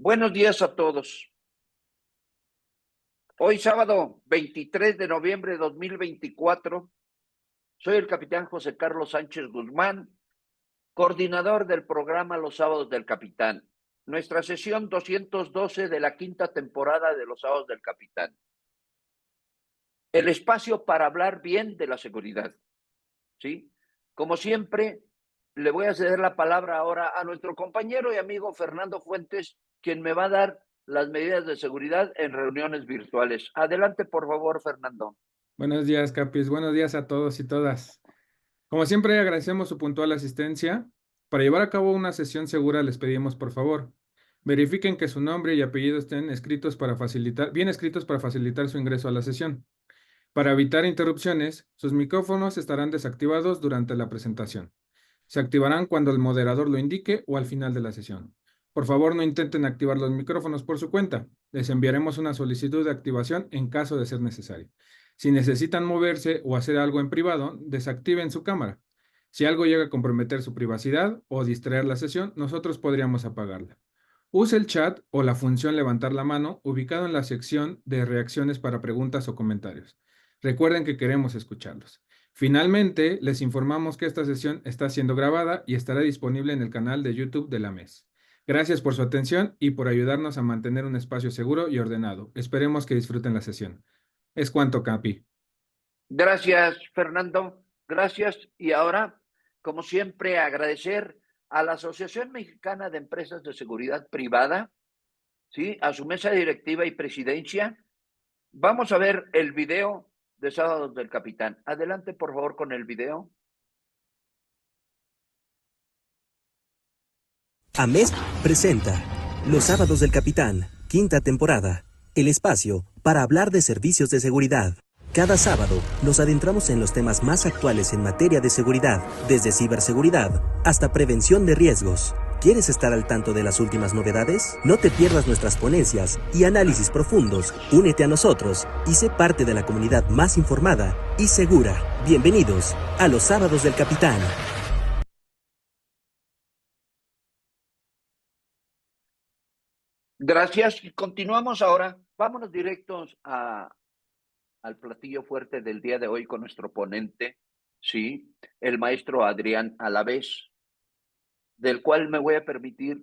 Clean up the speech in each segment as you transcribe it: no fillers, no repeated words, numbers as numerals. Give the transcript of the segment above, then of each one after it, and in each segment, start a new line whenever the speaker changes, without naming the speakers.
Buenos días a todos. Hoy sábado 23 de noviembre de 2024, soy el capitán José Carlos Sánchez Guzmán, coordinador del programa Los Sábados del Capitán, nuestra sesión 212 de la quinta temporada de Los Sábados del Capitán. El espacio para hablar bien de la seguridad, ¿sí? Como siempre, le voy a ceder la palabra ahora a nuestro compañero y amigo Fernando Fuentes, quien me va a dar las medidas de seguridad en reuniones virtuales. Adelante, por favor, Fernando.
Buenos días, Capis. Buenos días a todos y todas. Como siempre, agradecemos su puntual asistencia. Para llevar a cabo una sesión segura, les pedimos, por favor, verifiquen que su nombre y apellido estén bien escritos para facilitar su ingreso a la sesión. Para evitar interrupciones, sus micrófonos estarán desactivados durante la presentación. Se activarán cuando el moderador lo indique o al final de la sesión. Por favor, no intenten activar los micrófonos por su cuenta. Les enviaremos una solicitud de activación en caso de ser necesario. Si necesitan moverse o hacer algo en privado, desactiven su cámara. Si algo llega a comprometer su privacidad o distraer la sesión, nosotros podríamos apagarla. Use el chat o la función levantar la mano ubicado en la sección de reacciones para preguntas o comentarios. Recuerden que queremos escucharlos. Finalmente, les informamos que esta sesión está siendo grabada y estará disponible en el canal de YouTube de la MES. Gracias por su atención y por ayudarnos a mantener un espacio seguro y ordenado. Esperemos que disfruten la sesión. Es cuanto, Capi.
Gracias, Fernando. Gracias. Y ahora, como siempre, agradecer a la Asociación Mexicana de Empresas de Seguridad Privada, ¿sí? A su mesa directiva y presidencia. Vamos a ver el video de Sábados del Capitán. Adelante, por favor, con el video.
AMES presenta Los Sábados del Capitán, quinta temporada, el espacio para hablar de servicios de seguridad. Cada sábado nos adentramos en los temas más actuales en materia de seguridad, desde ciberseguridad hasta prevención de riesgos. ¿Quieres estar al tanto de las últimas novedades? No te pierdas nuestras ponencias y análisis profundos. Únete a nosotros y sé parte de la comunidad más informada y segura. Bienvenidos a Los Sábados del Capitán.
Gracias. Y continuamos ahora. Vámonos directos al platillo fuerte del día de hoy con nuestro ponente, sí, el maestro Adrián Alavés, del cual me voy a permitir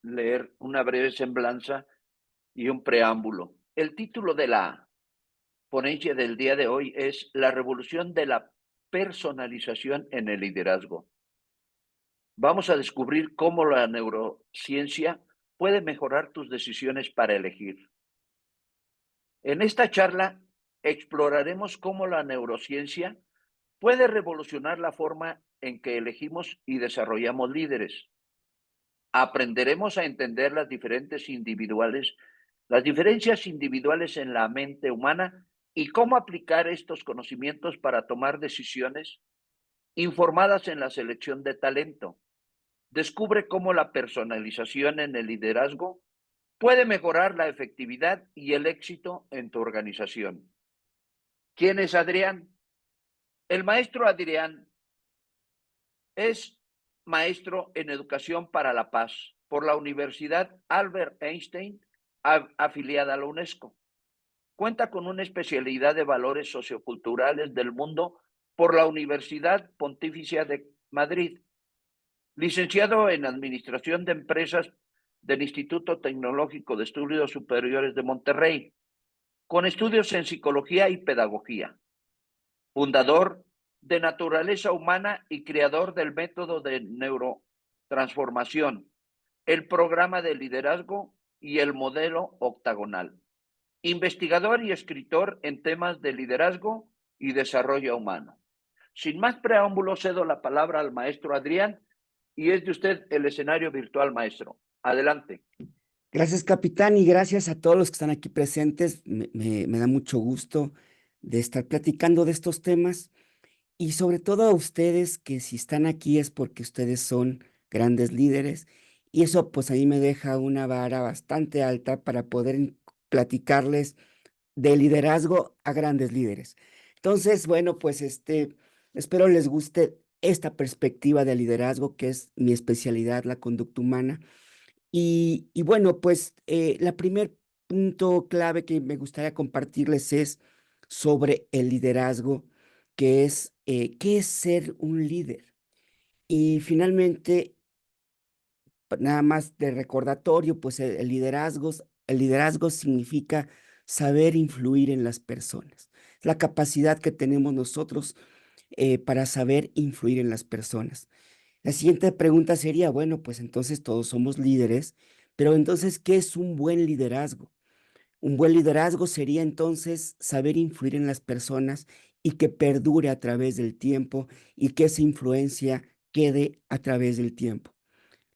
leer una breve semblanza y un preámbulo. El título de la ponencia del día de hoy es La revolución de la personalización en el liderazgo. Vamos a descubrir cómo la neurociencia puede mejorar tus decisiones para elegir. En esta charla exploraremos cómo la neurociencia puede revolucionar la forma en que elegimos y desarrollamos líderes. Aprenderemos a entender las diferencias individuales en la mente humana y cómo aplicar estos conocimientos para tomar decisiones informadas en la selección de talento. Descubre cómo la personalización en el liderazgo puede mejorar la efectividad y el éxito en tu organización. ¿Quién es Adrián? El maestro Adrián es maestro en educación para la paz por la Universidad Albert Einstein, afiliada a la UNESCO. Cuenta con una especialidad de valores socioculturales del mundo por la Universidad Pontificia de Madrid. Licenciado en Administración de Empresas del Instituto Tecnológico de Estudios Superiores de Monterrey, con estudios en Psicología y Pedagogía. Fundador de Naturaleza Humana y creador del método de neurotransformación, el programa de liderazgo y el modelo octagonal. Investigador y escritor en temas de liderazgo y desarrollo humano. Sin más preámbulos, cedo la palabra al maestro Adrián y es de usted el escenario virtual, maestro. Adelante.
Gracias, capitán, y gracias a todos los que están aquí presentes. Me da mucho gusto de estar platicando de estos temas y sobre todo a ustedes que si están aquí es porque ustedes son grandes líderes y eso pues a mí me deja una vara bastante alta para poder platicarles de liderazgo a grandes líderes. Entonces, bueno, pues espero les guste esta perspectiva de liderazgo que es mi especialidad, la conducta humana. Y bueno, pues la primer punto clave que me gustaría compartirles es sobre el liderazgo, que es ¿qué es ser un líder? Y finalmente, nada más de recordatorio, pues el liderazgo significa saber influir en las personas. Es la capacidad que tenemos nosotros para saber influir en las personas. La siguiente pregunta sería, bueno, pues entonces todos somos líderes, pero entonces, ¿qué es un buen liderazgo? Un buen liderazgo sería entonces saber influir en las personas y que perdure a través del tiempo y que esa influencia quede a través del tiempo.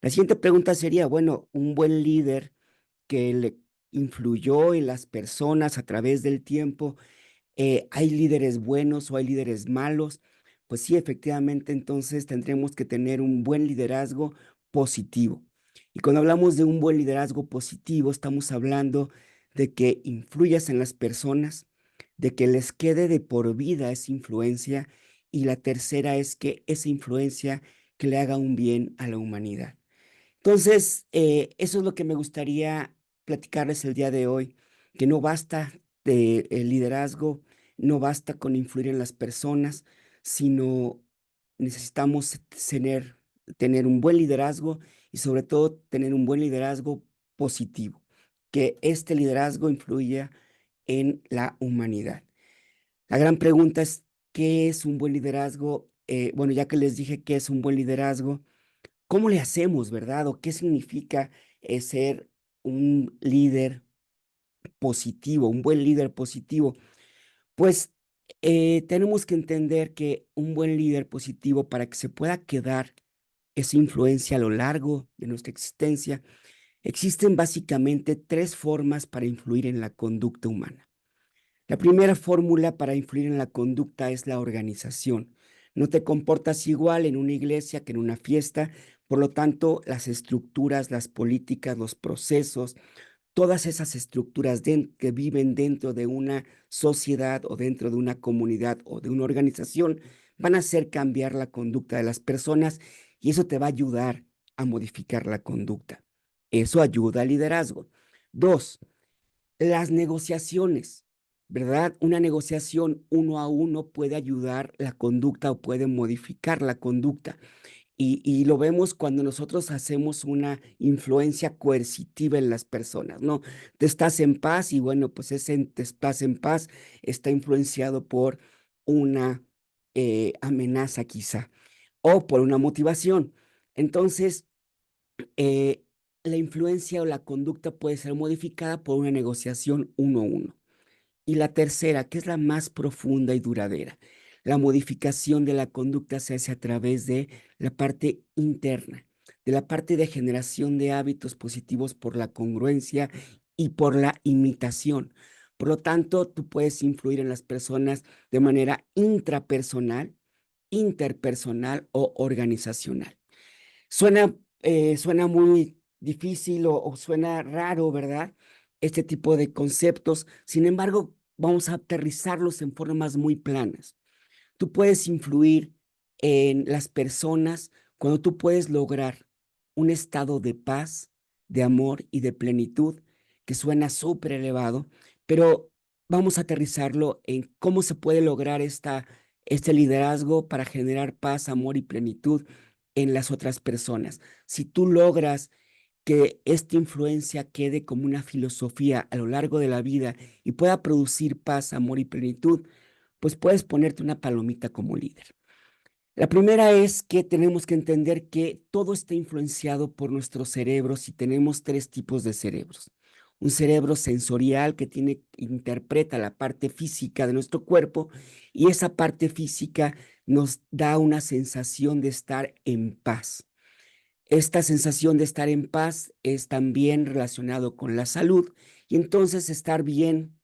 La siguiente pregunta sería, bueno, un buen líder que le influyó en las personas a través del tiempo, ¿hay líderes buenos o hay líderes malos? Pues sí, efectivamente, entonces tendremos que tener un buen liderazgo positivo. Y cuando hablamos de un buen liderazgo positivo, estamos hablando de que influyas en las personas, de que les quede de por vida esa influencia, y la tercera es que esa influencia que le haga un bien a la humanidad. Entonces, eso es lo que me gustaría platicarles el día de hoy, que no basta de el liderazgo, no basta con influir en las personas, sino necesitamos tener un buen liderazgo y sobre todo tener un buen liderazgo positivo, que este liderazgo influya en la humanidad. La gran pregunta es, ¿qué es un buen liderazgo? Bueno, ya que les dije qué es un buen liderazgo, ¿cómo le hacemos, verdad? ¿O qué significa ser un líder positivo, un buen líder positivo? Pues tenemos que entender que un buen líder positivo, para que se pueda quedar esa influencia a lo largo de nuestra existencia, existen básicamente tres formas para influir en la conducta humana. La primera fórmula para influir en la conducta es la organización. No te comportas igual en una iglesia que en una fiesta, por lo tanto, las estructuras, las políticas, los procesos, todas esas estructuras que viven dentro de una sociedad o dentro de una comunidad o de una organización van a hacer cambiar la conducta de las personas, y eso te va a ayudar a modificar la conducta. Eso ayuda al liderazgo. Dos, las negociaciones, ¿verdad? Una negociación uno a uno puede ayudar la conducta o puede modificar la conducta. Y lo vemos cuando nosotros hacemos una influencia coercitiva en las personas, ¿no? Te estás en paz y bueno, pues ese te estás en paz está influenciado por una amenaza quizá o por una motivación. Entonces, eh, la influencia o la conducta puede ser modificada por una negociación uno a uno. Y la tercera, que es la más profunda y duradera, la modificación de la conducta se hace a través de la parte interna, de la parte de generación de hábitos positivos por la congruencia y por la imitación. Por lo tanto, tú puedes influir en las personas de manera intrapersonal, interpersonal o organizacional. Suena muy difícil o suena raro, ¿verdad? Este tipo de conceptos. Sin embargo, vamos a aterrizarlos en formas muy planas. Tú puedes influir en las personas cuando tú puedes lograr un estado de paz, de amor y de plenitud, que suena súper elevado, pero vamos a aterrizarlo en cómo se puede lograr este liderazgo para generar paz, amor y plenitud en las otras personas. Si tú logras que esta influencia quede como una filosofía a lo largo de la vida y pueda producir paz, amor y plenitud, pues puedes ponerte una palomita como líder. La primera es que tenemos que entender que todo está influenciado por nuestros cerebros y tenemos tres tipos de cerebros. Un cerebro sensorial que interpreta la parte física de nuestro cuerpo, y esa parte física nos da una sensación de estar en paz. Esta sensación de estar en paz es también relacionado con la salud, y entonces estar bien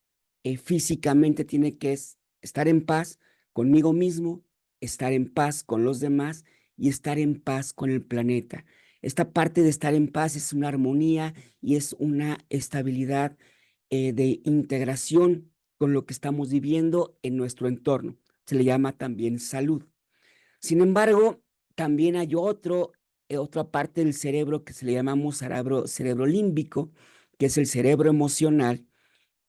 físicamente tiene que estar en paz conmigo mismo, estar en paz con los demás y estar en paz con el planeta. Esta parte de estar en paz es una armonía y es una estabilidad de integración con lo que estamos viviendo en nuestro entorno. Se le llama también salud. Sin embargo, también hay otro otra parte del cerebro que se le llamamos cerebro límbico, que es el cerebro emocional.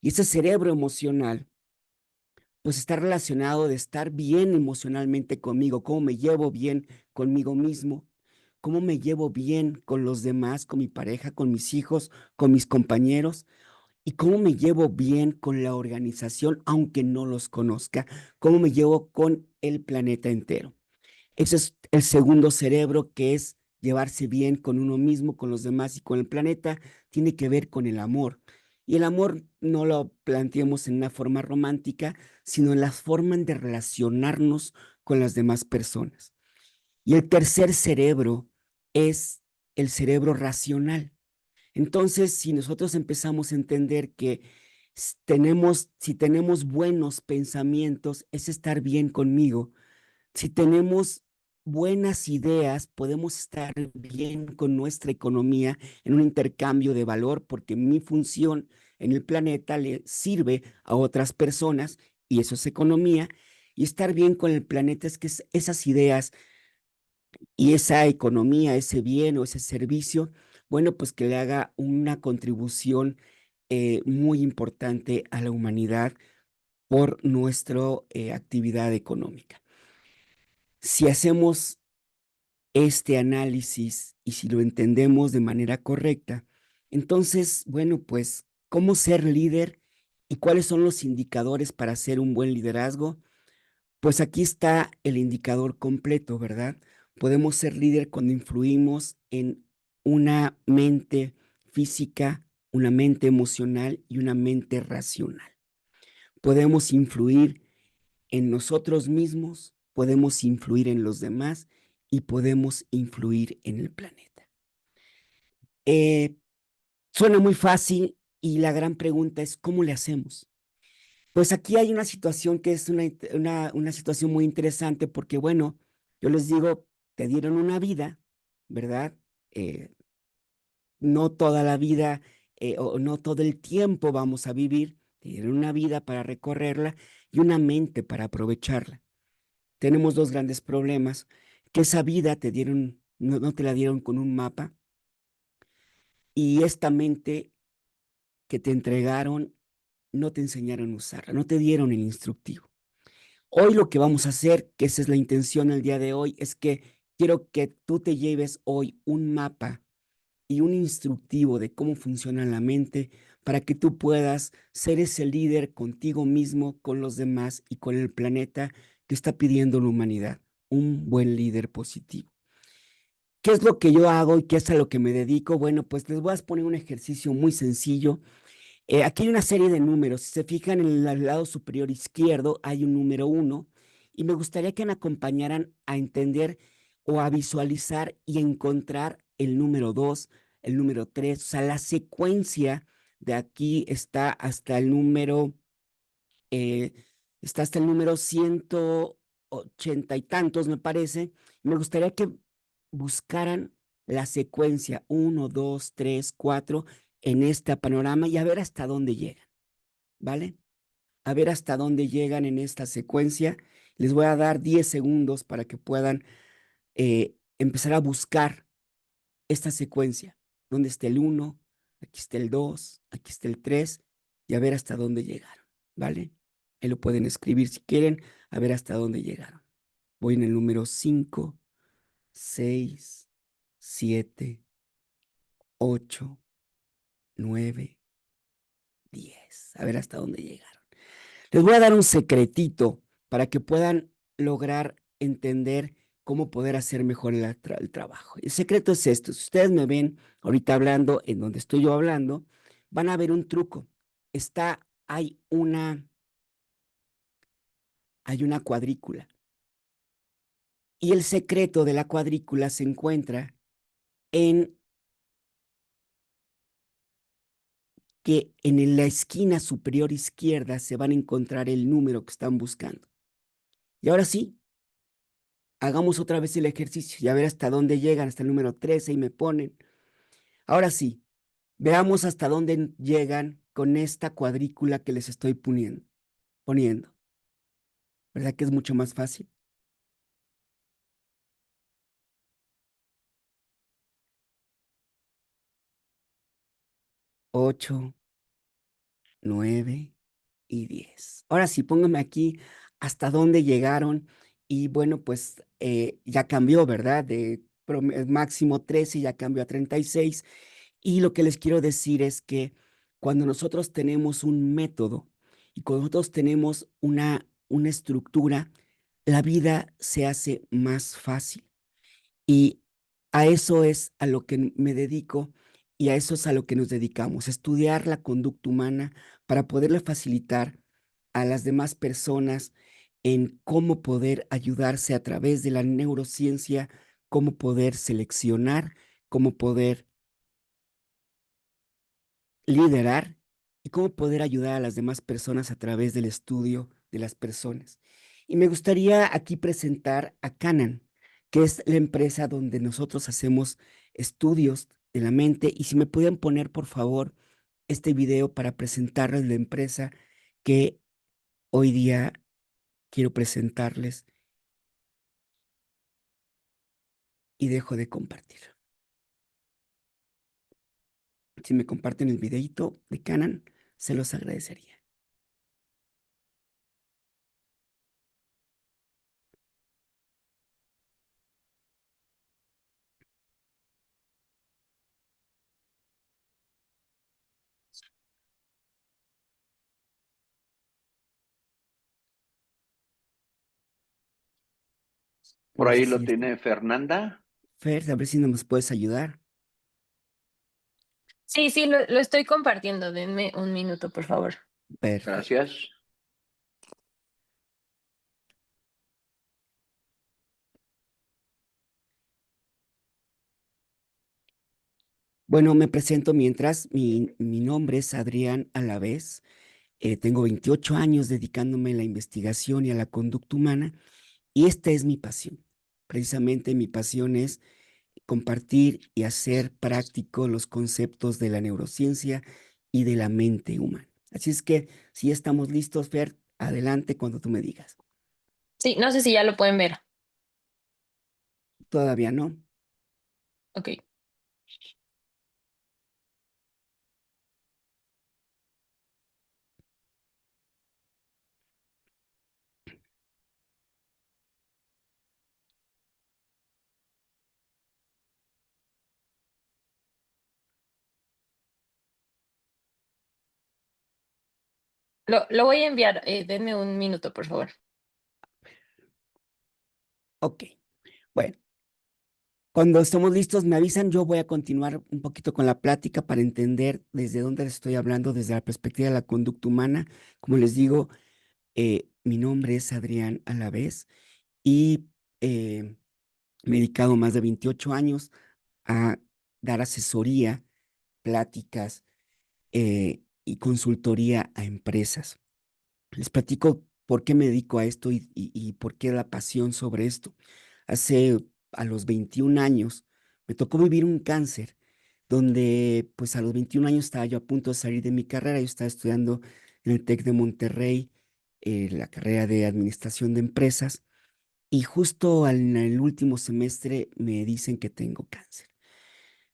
Y ese cerebro emocional, pues está relacionado de estar bien emocionalmente conmigo, cómo me llevo bien conmigo mismo, cómo me llevo bien con los demás, con mi pareja, con mis hijos, con mis compañeros, y cómo me llevo bien con la organización, aunque no los conozca, cómo me llevo con el planeta entero. Ese es el segundo cerebro, que es llevarse bien con uno mismo, con los demás y con el planeta. Tiene que ver con el amor. Y el amor no lo planteemos en una forma romántica, sino en la forma de relacionarnos con las demás personas. Y el tercer cerebro es el cerebro racional. Entonces, si nosotros empezamos a entender que si tenemos buenos pensamientos, es estar bien conmigo. Si tenemos buenas ideas, podemos estar bien con nuestra economía en un intercambio de valor, porque mi función en el planeta le sirve a otras personas y eso es economía. Y estar bien con el planeta es que esas ideas y esa economía, ese bien o ese servicio, bueno, pues que le haga una contribución muy importante a la humanidad por nuestra actividad económica. Si hacemos este análisis y si lo entendemos de manera correcta, entonces, bueno, pues, ¿cómo ser líder y cuáles son los indicadores para ser un buen liderazgo? Pues aquí está el indicador completo, ¿verdad? Podemos ser líder cuando influimos en una mente física, una mente emocional y una mente racional. Podemos influir en nosotros mismos, podemos influir en los demás y podemos influir en el planeta. Eh, Suena muy fácil y la gran pregunta es, ¿cómo le hacemos? Pues aquí hay una situación que es una situación muy interesante porque, bueno, yo les digo, te dieron una vida, ¿verdad? Eh, no toda la vida o no todo el tiempo vamos a vivir, te dieron una vida para recorrerla y una mente para aprovecharla. Tenemos dos grandes problemas, que esa vida no te la dieron con un mapa y esta mente que te entregaron no te enseñaron a usarla, no te dieron el instructivo. Hoy lo que vamos a hacer, que esa es la intención el día de hoy, es que quiero que tú te lleves hoy un mapa y un instructivo de cómo funciona la mente para que tú puedas ser ese líder contigo mismo, con los demás y con el planeta que está pidiendo la humanidad, un buen líder positivo. ¿Qué es lo que yo hago y qué es a lo que me dedico? Bueno, pues les voy a poner un ejercicio muy sencillo. Aquí hay una serie de números. Si se fijan en el lado superior izquierdo, hay un número 1 y me gustaría que me acompañaran a entender o a visualizar y encontrar el número 2, el número 3, o sea, la secuencia de aquí eh, está hasta el número 180 y tantos, me parece. Me gustaría que buscaran la secuencia 1, 2, 3, 4 en este panorama y a ver hasta dónde llegan, ¿vale? A ver hasta dónde llegan en esta secuencia. Les voy a dar 10 segundos para que puedan empezar a buscar esta secuencia. ¿Dónde está el 1? Aquí está el 2, aquí está el 3 y a ver hasta dónde llegaron, ¿vale? Ahí lo pueden escribir si quieren, a ver hasta dónde llegaron. Voy en el número 5, 6, 7, 8, 9, 10. A ver hasta dónde llegaron. Les voy a dar un secretito para que puedan lograr entender cómo poder hacer mejor el trabajo. El secreto es esto. Si ustedes me ven ahorita hablando en donde estoy yo hablando, van a ver un truco. Hay una cuadrícula. Y el secreto de la cuadrícula se encuentra en que en la esquina superior izquierda se van a encontrar el número que están buscando. Y ahora sí, hagamos otra vez el ejercicio y a ver hasta dónde llegan, hasta el número 13 y me ponen. Ahora sí, veamos hasta dónde llegan con esta cuadrícula que les estoy poniendo. ¿Verdad que es mucho más fácil? 8, 9 y 10. Ahora sí, póngame aquí hasta dónde llegaron y bueno, pues ya cambió, ¿verdad? De máximo 13 ya cambió a 36. Y lo que les quiero decir es que cuando nosotros tenemos un método y cuando nosotros tenemos una estructura, la vida se hace más fácil. Y a eso es a lo que me dedico y a eso es a lo que nos dedicamos, estudiar la conducta humana para poderle facilitar a las demás personas en cómo poder ayudarse a través de la neurociencia, cómo poder seleccionar, cómo poder liderar y cómo poder ayudar a las demás personas a través del estudio de las personas. Y me gustaría aquí presentar a Canan, que es la empresa donde nosotros hacemos estudios de la mente. Y si me pueden poner, por favor, este video para presentarles la empresa que hoy día quiero presentarles y dejo de compartir. Si me comparten el videito de Canan, se los agradecería.
Por
No sé
ahí
si
lo
ya está.
tiene Fernanda.
Fer, a ver si nos puedes ayudar.
Sí, sí, lo estoy compartiendo. Denme un minuto, por favor.
Perfecto.
Gracias.
Bueno, me presento mientras. Mi nombre es Adrián Alavés. Tengo 28 años dedicándome a la investigación y a la conducta humana y esta es mi pasión. Precisamente mi pasión es compartir y hacer práctico los conceptos de la neurociencia y de la mente humana. Así es que si ya estamos listos, Fer, adelante cuando tú me digas.
Sí, no sé si ya lo pueden ver.
Todavía no.
Ok. Lo voy a enviar. Denme un minuto, por favor.
Ok. Bueno. Cuando estemos listos, me avisan, yo voy a continuar un poquito con la plática para entender desde dónde les estoy hablando, desde la perspectiva de la conducta humana. Como les digo, mi nombre es Adrián Alavés y me he dedicado más de 28 años a dar asesoría, pláticas y consultoría a empresas. Les platico por qué me dedico a esto y por qué la pasión sobre esto. Hace a los 21 años me tocó vivir un cáncer donde pues a los 21 años estaba yo a punto de salir de mi carrera. Yo estaba estudiando en el TEC de Monterrey, la carrera de Administración de Empresas y justo en el último semestre me dicen que tengo cáncer.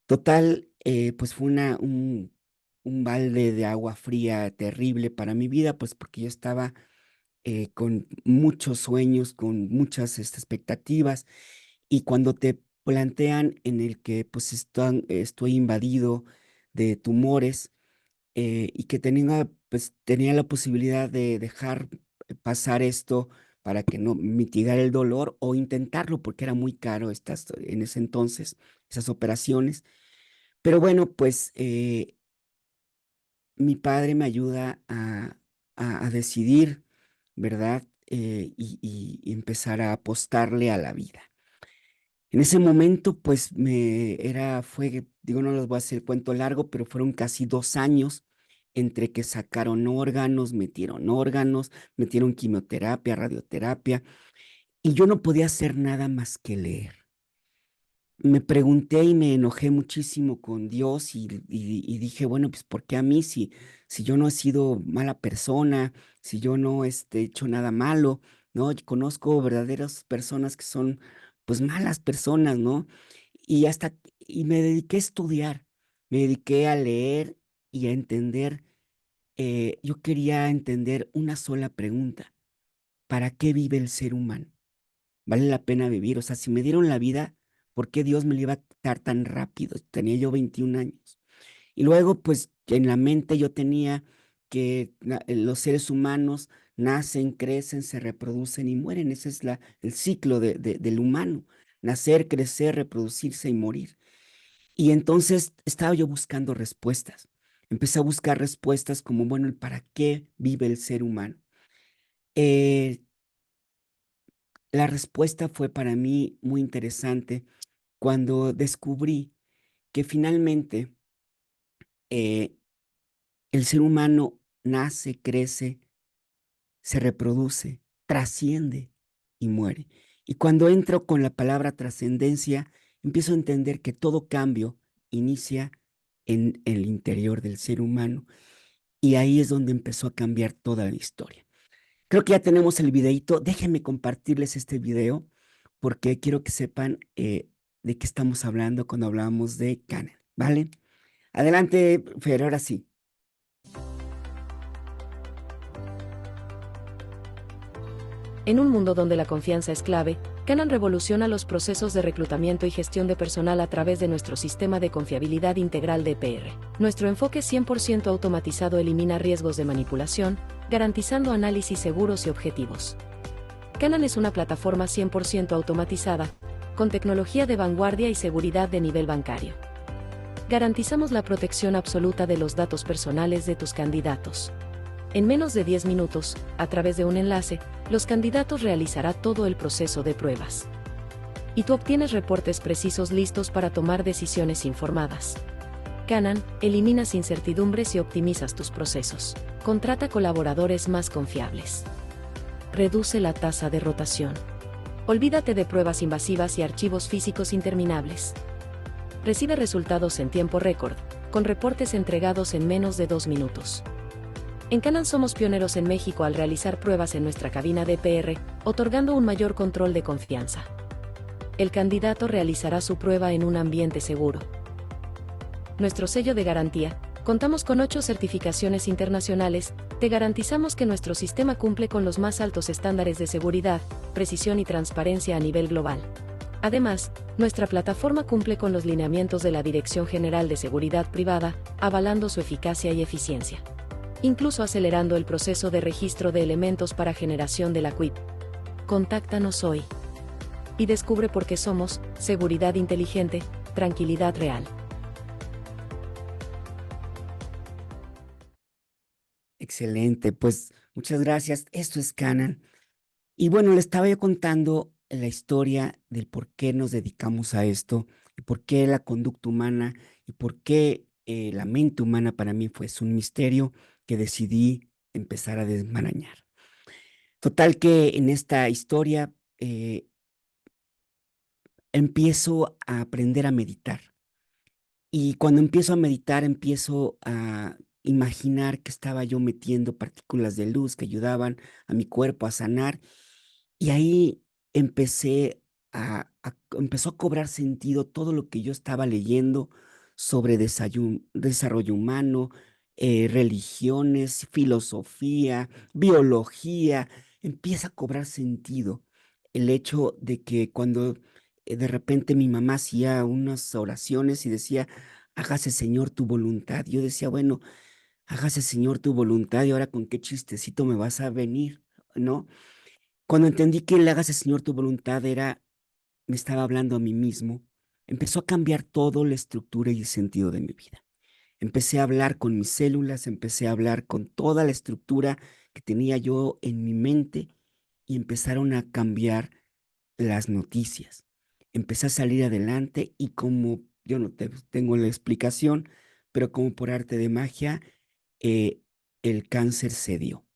Total, pues fue un balde de agua fría terrible para mi vida, pues porque yo estaba con muchos sueños, con muchas expectativas, y cuando te plantean en el que pues estoy invadido de tumores y que tenía la posibilidad de dejar pasar esto para que no mitigar el dolor o intentarlo porque era muy caro en ese entonces esas operaciones. Pero bueno, pues mi padre me ayuda a decidir, ¿verdad? Y empezar a apostarle a la vida. En ese momento, pues digo, no les voy a hacer el cuento largo, pero fueron casi 2 años entre que sacaron órganos, metieron quimioterapia, radioterapia, y yo no podía hacer nada más que leer. Me pregunté y me enojé muchísimo con Dios y dije, bueno, pues ¿por qué a mí si yo no he sido mala persona, si yo no he hecho nada malo, ¿no? Yo conozco verdaderas personas que son pues malas personas, ¿no? Y me dediqué a estudiar, me dediqué a leer y a entender, yo quería entender una sola pregunta. ¿Para qué vive el ser humano? ¿Vale la pena vivir? O sea, si me dieron la vida, ¿por qué Dios me la iba a quitar tan rápido? Tenía yo 21 años. Y luego, pues, en la mente yo tenía que los seres humanos nacen, crecen, se reproducen y mueren. Ese es el ciclo del humano. Nacer, crecer, reproducirse y morir. Y entonces estaba yo buscando respuestas. Empecé a buscar respuestas como, bueno, el para qué vive el ser humano. Eh, la respuesta fue para mí muy interesante cuando descubrí que finalmente eh, el ser humano nace, crece, se reproduce, trasciende y muere. Y cuando entro con la palabra trascendencia, empiezo a entender que todo cambio inicia en el interior del ser humano y ahí es donde empezó a cambiar toda la historia. Creo que ya tenemos el videíto. Déjenme compartirles este video porque quiero que sepan de qué estamos hablando cuando hablamos de Canon, ¿vale? Adelante, Fer, ahora sí.
En un mundo donde la confianza es clave, Canon revoluciona los procesos de reclutamiento y gestión de personal a través de nuestro sistema de confiabilidad integral de EPR. Nuestro enfoque 100% automatizado elimina riesgos de manipulación, garantizando análisis seguros y objetivos. Canon es una plataforma 100% automatizada, con tecnología de vanguardia y seguridad de nivel bancario. Garantizamos la protección absoluta de los datos personales de tus candidatos. En menos de 10 minutos, a través de un enlace, los candidatos realizarán todo el proceso de pruebas. Y tú obtienes reportes precisos listos para tomar decisiones informadas. Canon, eliminas incertidumbres y optimizas tus procesos. Contrata colaboradores más confiables. Reduce la tasa de rotación. Olvídate de pruebas invasivas y archivos físicos interminables. Recibe resultados en tiempo récord, con reportes entregados en menos de 2 minutos. En Canon somos pioneros en México al realizar pruebas en nuestra cabina de EPR, otorgando un mayor control de confianza. El candidato realizará su prueba en un ambiente seguro. Nuestro sello de garantía, contamos con 8 certificaciones internacionales, te garantizamos que nuestro sistema cumple con los más altos estándares de seguridad, precisión y transparencia a nivel global. Además, nuestra plataforma cumple con los lineamientos de la Dirección General de Seguridad Privada, avalando su eficacia y eficiencia, incluso acelerando el proceso de registro de elementos para generación de la QUIP. Contáctanos hoy y descubre por qué somos seguridad inteligente, tranquilidad real.
Excelente, pues muchas gracias. Esto es Canon. Y bueno, le estaba yo contando la historia del por qué nos dedicamos a esto y por qué la conducta humana y por qué la mente humana para mí fue un misterio que decidí empezar a desmarañar. Total que en esta historia empiezo a aprender a meditar. Y cuando empiezo a meditar, empiezo a imaginar que estaba yo metiendo partículas de luz que ayudaban a mi cuerpo a sanar. Y ahí empezó a cobrar sentido todo lo que yo estaba leyendo sobre desarrollo humano, religiones, filosofía, biología. Empieza a cobrar sentido el hecho de que cuando de repente mi mamá hacía unas oraciones y decía, hágase Señor tu voluntad. Yo decía, bueno, hágase Señor tu voluntad y ahora con qué chistecito me vas a venir, ¿no? Cuando entendí que el hágase Señor tu voluntad me estaba hablando a mí mismo, empezó a cambiar todo la estructura y el sentido de mi vida. Empecé a hablar con mis células, empecé a hablar con toda la estructura que tenía yo en mi mente y empezaron a cambiar las noticias. Empecé a salir adelante y como yo no tengo la explicación, pero como por arte de magia, eh, el cáncer cedió.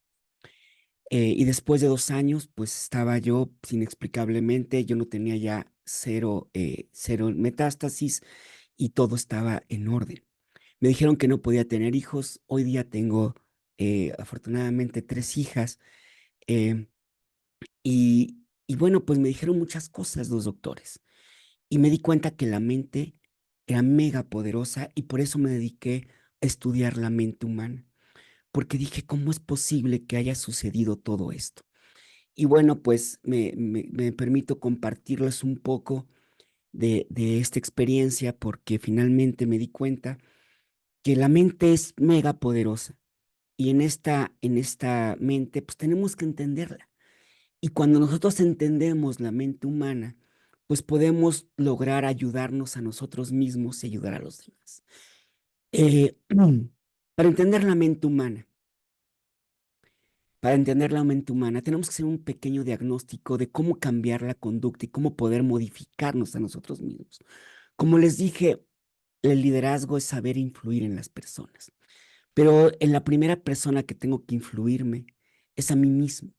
Y después de 2 años, pues estaba yo inexplicablemente, yo no tenía ya cero metástasis y todo estaba en orden. Me dijeron que no podía tener hijos. Hoy día tengo afortunadamente 3 hijas. eh, y bueno, pues me dijeron muchas cosas los doctores. Y me di cuenta que la mente era mega poderosa y por eso me dediqué estudiar la mente humana, porque dije, ¿cómo es posible que haya sucedido todo esto? Y bueno, pues me permito compartirles un poco de esta experiencia porque finalmente me di cuenta que la mente es mega poderosa y en esta mente pues tenemos que entenderla. Y cuando nosotros entendemos la mente humana, pues podemos lograr ayudarnos a nosotros mismos y ayudar a los demás. Eh, para entender la mente humana, tenemos que hacer un pequeño diagnóstico de cómo cambiar la conducta y cómo poder modificarnos a nosotros mismos. Como les dije, el liderazgo es saber influir en las personas, pero en la primera persona que tengo que influirme es a mí mismo.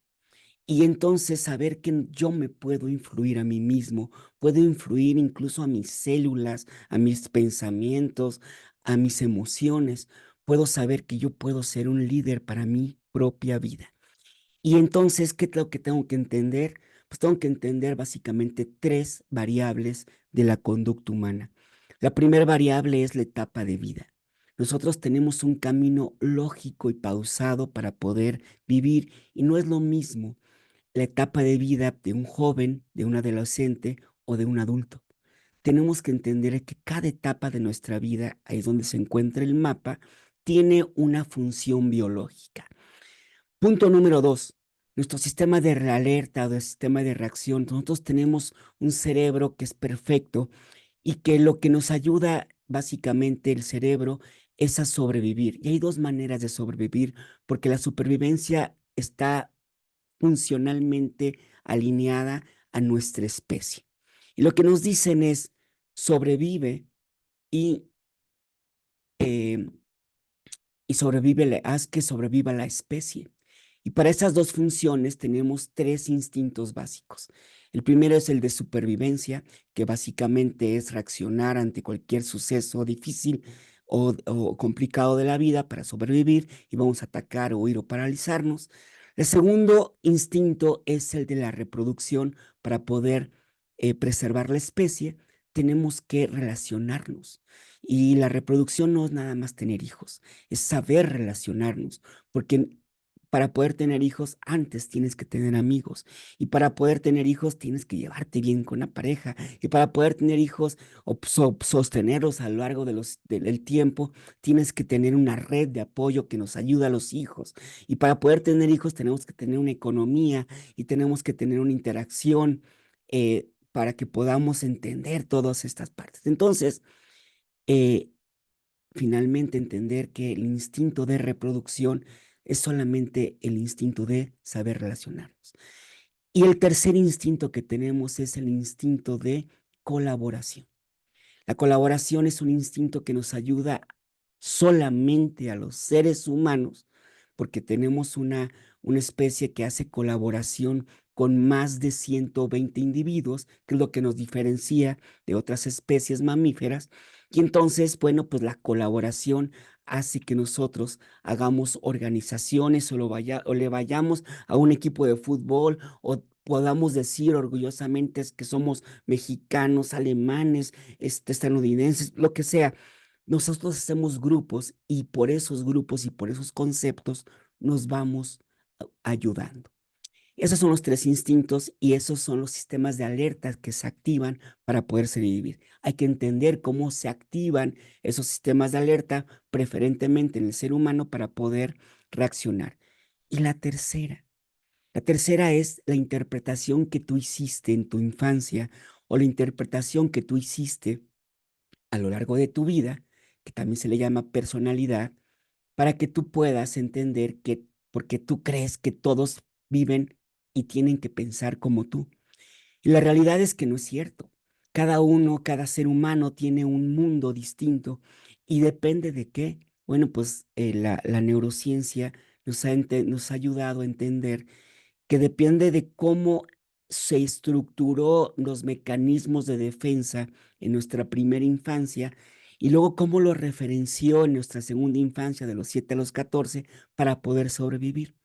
Y entonces saber que yo me puedo influir a mí mismo, puedo influir incluso a mis células, a mis pensamientos, a mis emociones. Puedo saber que yo puedo ser un líder para mi propia vida. Y entonces, ¿qué es lo que tengo que entender? Pues tengo que entender básicamente 3 variables de la conducta humana. La primera variable es la etapa de vida. Nosotros tenemos un camino lógico y pausado para poder vivir y no es lo mismo la etapa de vida de un joven, de un adolescente o de un adulto. Tenemos que entender que cada etapa de nuestra vida, ahí es donde se encuentra el mapa, tiene una función biológica. Punto número 2, nuestro sistema de alerta o de sistema de reacción. Nosotros tenemos un cerebro que es perfecto y que lo que nos ayuda básicamente el cerebro es a sobrevivir. Y hay 2 maneras de sobrevivir porque la supervivencia está funcionalmente alineada a nuestra especie. Y lo que nos dicen es sobrevive y, eh, haz que sobreviva la especie. Y para esas 2 funciones tenemos 3 instintos básicos. El primero es el de supervivencia, que básicamente es reaccionar ante cualquier suceso difícil o complicado de la vida para sobrevivir y vamos a atacar, huir o paralizarnos. El segundo instinto es el de la reproducción. Para poder preservar la especie, tenemos que relacionarnos. Y la reproducción no es nada más tener hijos, es saber relacionarnos, porque para poder tener hijos antes tienes que tener amigos y para poder tener hijos tienes que llevarte bien con la pareja y para poder tener hijos o sostenerlos a lo largo del tiempo tienes que tener una red de apoyo que nos ayuda a los hijos y para poder tener hijos tenemos que tener una economía y tenemos que tener una interacción para que podamos entender todas estas partes. Entonces, eh, finalmente entender que el instinto de reproducción es solamente el instinto de saber relacionarnos. Y el tercer instinto que tenemos es el instinto de colaboración. La colaboración es un instinto que nos ayuda solamente a los seres humanos, porque tenemos una especie que hace colaboración con más de 120 individuos, que es lo que nos diferencia de otras especies mamíferas. Y entonces, bueno, pues la colaboración hace que nosotros hagamos organizaciones o le vayamos a un equipo de fútbol o podamos decir orgullosamente que somos mexicanos, alemanes, estadounidenses, lo que sea. Nosotros hacemos grupos y por esos grupos y por esos conceptos nos vamos ayudando. Esos son los 3 instintos y esos son los sistemas de alerta que se activan para poder sobrevivir. Hay que entender cómo se activan esos sistemas de alerta, preferentemente en el ser humano, para poder reaccionar. Y la tercera es la interpretación que tú hiciste en tu infancia o la interpretación que tú hiciste a lo largo de tu vida, que también se le llama personalidad, para que tú puedas entender que, porque tú crees que todos viven y tienen que pensar como tú. Y la realidad es que no es cierto. Cada ser humano tiene un mundo distinto y depende de qué. Bueno, pues la neurociencia nos ha ayudado a entender que depende de cómo se estructuró los mecanismos de defensa en nuestra primera infancia y luego cómo lo referenció en nuestra segunda infancia de los 7 a los 14 para poder sobrevivir.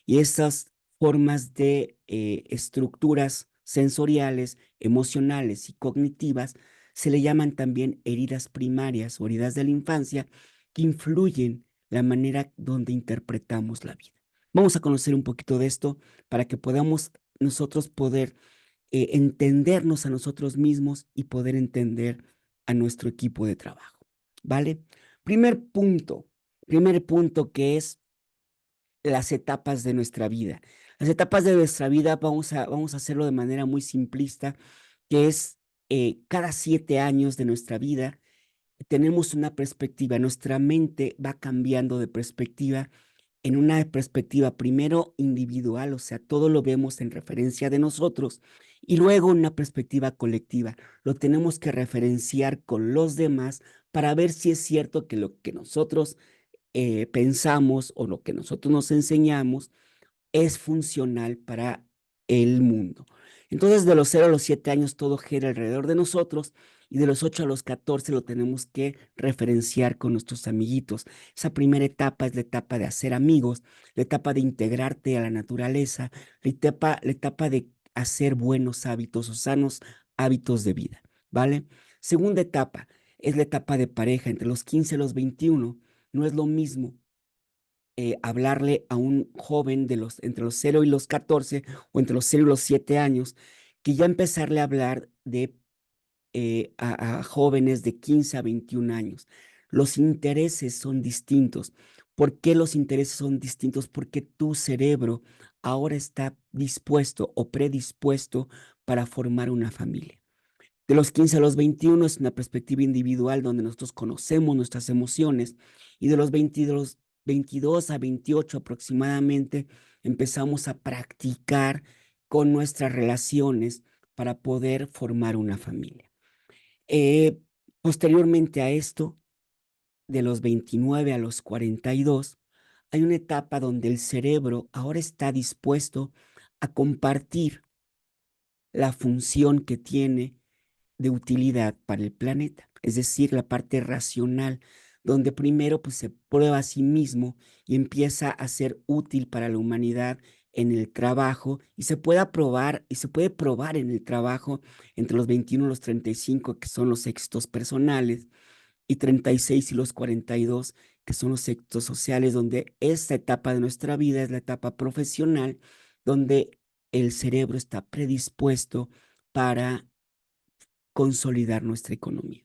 Y estas formas de estructuras sensoriales, emocionales y cognitivas se le llaman también heridas primarias o heridas de la infancia, que influyen la manera donde interpretamos la vida. Vamos a conocer un poquito de esto para que podamos nosotros poder entendernos a nosotros mismos y poder entender a nuestro equipo de trabajo, ¿vale? Primer punto que es las etapas de nuestra vida. Las etapas de nuestra vida vamos a hacerlo de manera muy simplista, que es cada 7 años de nuestra vida tenemos una perspectiva, nuestra mente va cambiando de perspectiva en una perspectiva primero individual, o sea, todo lo vemos en referencia de nosotros, y luego una perspectiva colectiva. Lo tenemos que referenciar con los demás para ver si es cierto que lo que nosotros pensamos o lo que nosotros nos enseñamos es funcional para el mundo. Entonces, de los 0 a los 7 años todo gira alrededor de nosotros y de los 8 a los 14 lo tenemos que referenciar con nuestros amiguitos. Esa primera etapa es la etapa de hacer amigos, la etapa de integrarte a la naturaleza, la etapa de hacer buenos hábitos o sanos hábitos de vida, ¿vale? Segunda etapa es la etapa de pareja. Entre los 15 y los 21 no es lo mismo hablarle a un joven entre los 0 y los 14 o entre los 0 y los 7 años, que ya empezarle a hablar a jóvenes de 15 a 21 años. Los intereses son distintos. ¿Por qué los intereses son distintos? Porque tu cerebro ahora está dispuesto o predispuesto para formar una familia. De los 15 a los 21 es una perspectiva individual donde nosotros conocemos nuestras emociones, y de los 22 a 28 aproximadamente empezamos a practicar con nuestras relaciones para poder formar una familia. Posteriormente a esto, de los 29 a los 42, hay una etapa donde el cerebro ahora está dispuesto a compartir la función que tiene de utilidad para el planeta, es decir, la parte racional, donde primero pues, se prueba a sí mismo y empieza a ser útil para la humanidad en el trabajo, y se puede probar en el trabajo entre los 21 y los 35, que son los éxitos personales, y 36 y los 42, que son los éxitos sociales, donde esta etapa de nuestra vida es la etapa profesional, donde el cerebro está predispuesto para consolidar nuestra economía.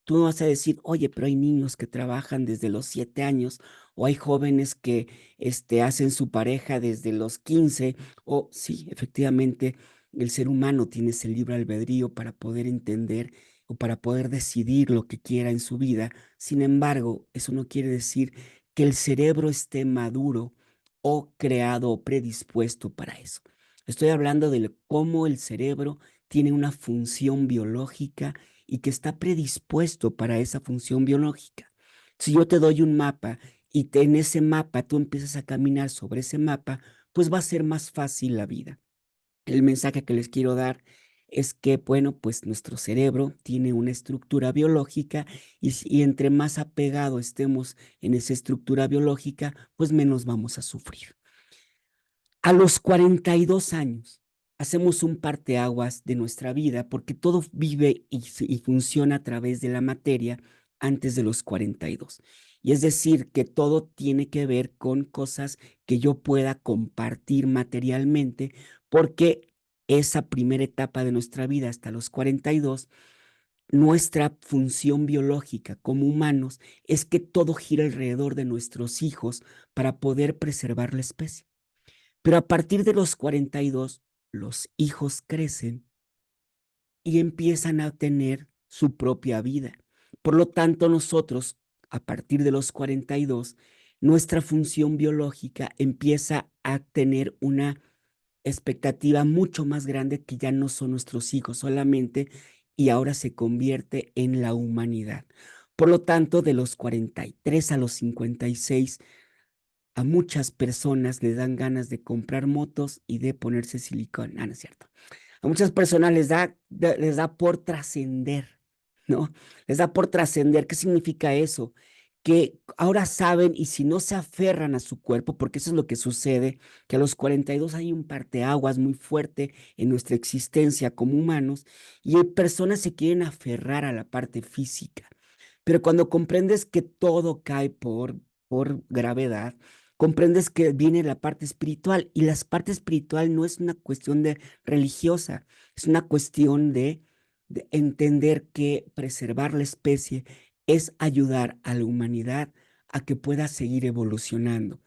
Tú no vas a decir, oye, pero hay niños que trabajan desde los 7 años, o hay jóvenes que hacen su pareja desde los 15, o sí, efectivamente, el ser humano tiene ese libre albedrío para poder entender o para poder decidir lo que quiera en su vida. Sin embargo, eso no quiere decir que el cerebro esté maduro o creado o predispuesto para eso. Estoy hablando de cómo el cerebro tiene una función biológica y que está predispuesto para esa función biológica. Si yo te doy un mapa y en ese mapa tú empiezas a caminar sobre ese mapa, pues va a ser más fácil la vida. El mensaje que les quiero dar es que, bueno, pues nuestro cerebro tiene una estructura biológica, y entre más apegado estemos en esa estructura biológica, pues menos vamos a sufrir. A los 42 años hacemos un parteaguas de nuestra vida, porque todo vive y funciona a través de la materia antes de los 42. Y es decir, que todo tiene que ver con cosas que yo pueda compartir materialmente, porque esa primera etapa de nuestra vida hasta los 42, nuestra función biológica como humanos es que todo gira alrededor de nuestros hijos para poder preservar la especie. Pero a partir de los 42, los hijos crecen y empiezan a tener su propia vida. Por lo tanto, nosotros, a partir de los 42, nuestra función biológica empieza a tener una expectativa mucho más grande, que ya no son nuestros hijos solamente, y ahora se convierte en la humanidad. Por lo tanto, de los 43 a los 56, a muchas personas les dan ganas de comprar motos y de ponerse silicón. Ah, no es cierto. A muchas personas les da por trascender, ¿no? Les da por trascender. ¿Qué significa eso? Que ahora saben, y si no se aferran a su cuerpo, porque eso es lo que sucede, que a los 42 hay un parteaguas muy fuerte en nuestra existencia como humanos, y hay personas que se quieren aferrar a la parte física. Pero cuando comprendes que todo cae por gravedad, comprendes que viene la parte espiritual, y la parte espiritual no es una cuestión de religiosa, es una cuestión de entender que preservar la especie es ayudar a la humanidad a que pueda seguir evolucionando.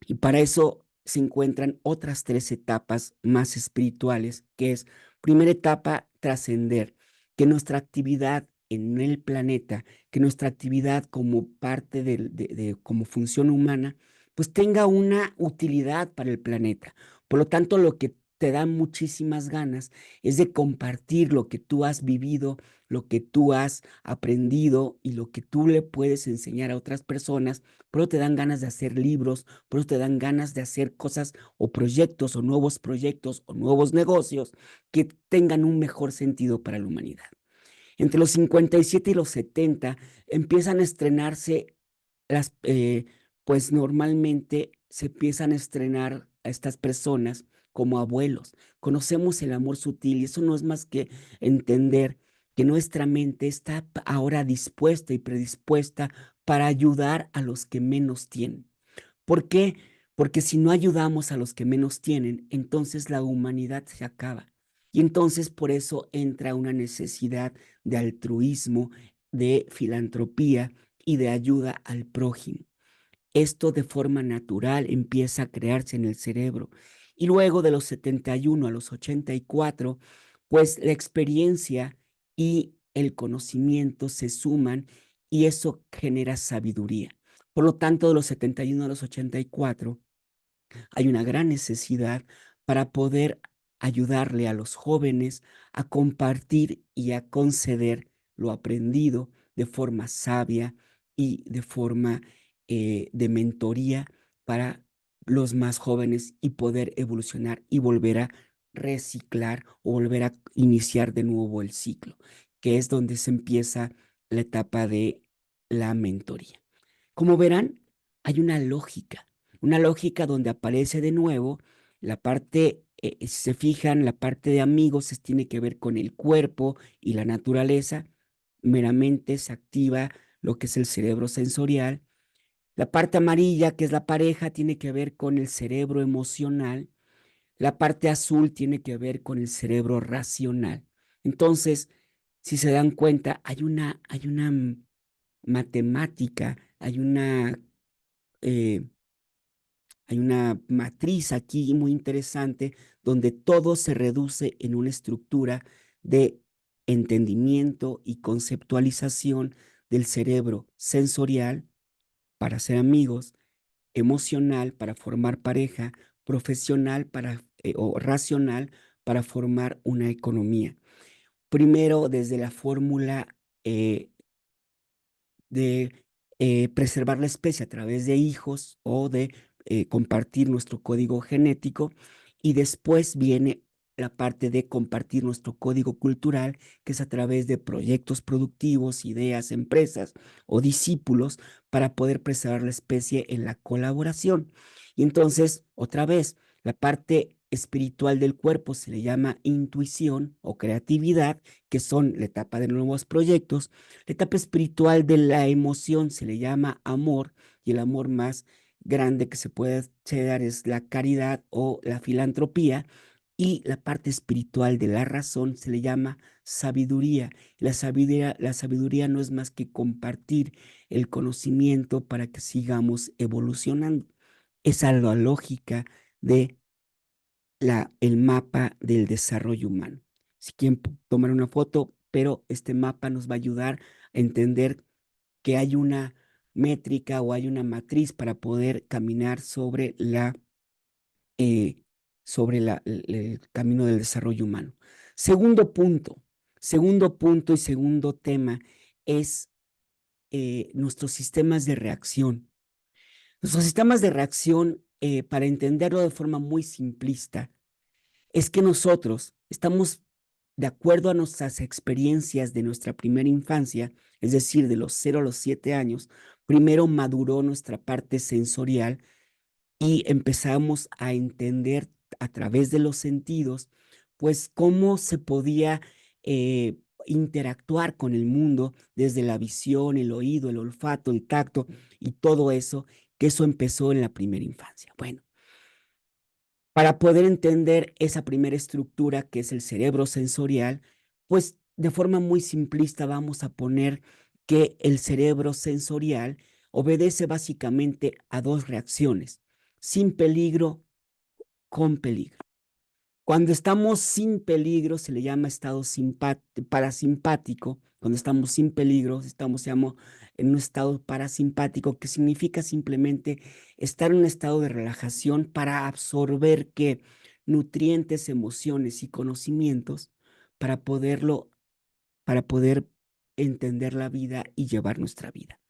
Y para eso se encuentran otras 3 etapas más espirituales, que es, primera etapa, trascender, que nuestra actividad en el planeta, que nuestra actividad como parte como función humana, pues tenga una utilidad para el planeta. Por lo tanto, lo que te da muchísimas ganas es de compartir lo que tú has vivido, lo que tú has aprendido y lo que tú le puedes enseñar a otras personas. Pero te dan ganas de hacer libros, por eso te dan ganas de hacer cosas o proyectos o nuevos negocios que tengan un mejor sentido para la humanidad. Entre los 57 y los 70 empiezan a estrenarse pues normalmente se empiezan a estrenar a estas personas como abuelos. Conocemos el amor sutil, y eso no es más que entender que nuestra mente está ahora dispuesta y predispuesta para ayudar a los que menos tienen. ¿Por qué? Porque si no ayudamos a los que menos tienen, entonces la humanidad se acaba. Y entonces por eso entra una necesidad de altruismo, de filantropía y de ayuda al prójimo. Esto de forma natural empieza a crearse en el cerebro. Y luego de los 71 a los 84, pues la experiencia y el conocimiento se suman, y eso genera sabiduría. Por lo tanto, de los 71 a los 84, hay una gran necesidad para poder ayudarle a los jóvenes a compartir y a conceder lo aprendido de forma sabia y de forma de mentoría para los más jóvenes, y poder evolucionar y volver a reciclar o volver a iniciar de nuevo el ciclo, que es donde se empieza la etapa de la mentoría. Como verán, hay una lógica donde aparece de nuevo la parte, si se fijan, la parte de amigos tiene que ver con el cuerpo y la naturaleza. Meramente se activa lo que es el cerebro sensorial. La parte amarilla, que es la pareja, tiene que ver con el cerebro emocional. La parte azul tiene que ver con el cerebro racional. Entonces, si se dan cuenta, hay una matemática, eh, hay una matriz aquí muy interesante donde todo se reduce en una estructura de entendimiento y conceptualización del cerebro sensorial para ser amigos, emocional para formar pareja, profesional o racional para formar una economía. Primero, desde la fórmula de preservar la especie a través de hijos o de compartir nuestro código genético, y después viene la parte de compartir nuestro código cultural, que es a través de proyectos productivos, ideas, empresas o discípulos, para poder preservar la especie en la colaboración. Y entonces, otra vez, la parte espiritual del cuerpo se le llama intuición o creatividad, que son la etapa de nuevos proyectos. La etapa espiritual de la emoción se le llama amor, y el amor más grande que se puede dar es la caridad o la filantropía. Y la parte espiritual de la razón se le llama sabiduría. La sabiduría no es más que compartir el conocimiento para que sigamos evolucionando. Esa es la lógica de el mapa del desarrollo humano. Si quieren tomar una foto, pero este mapa nos va a ayudar a entender que hay una métrica o hay una matriz para poder caminar eh, el camino del desarrollo humano. Segundo punto y segundo tema es nuestros sistemas de reacción. Nuestros sistemas de reacción, para entenderlo de forma muy simplista, es que nosotros estamos, de acuerdo a nuestras experiencias de nuestra primera infancia, es decir, de los 0 a los 7 años, primero maduró nuestra parte sensorial y empezamos a entender a través de los sentidos, pues cómo se podía interactuar con el mundo desde la visión, el oído, el olfato, el tacto y todo eso, que eso empezó en la primera infancia. Bueno, para poder entender esa primera estructura que es el cerebro sensorial, pues de forma muy simplista vamos a poner que el cerebro sensorial obedece básicamente a dos reacciones: sin peligro, con peligro. Cuando estamos sin peligro se le llama estado parasimpático. Cuando estamos sin peligro, estamos en un estado parasimpático, que significa simplemente estar en un estado de relajación para absorber ¿qué? Nutrientes, emociones y conocimientos para poder entender la vida y llevar nuestra vida.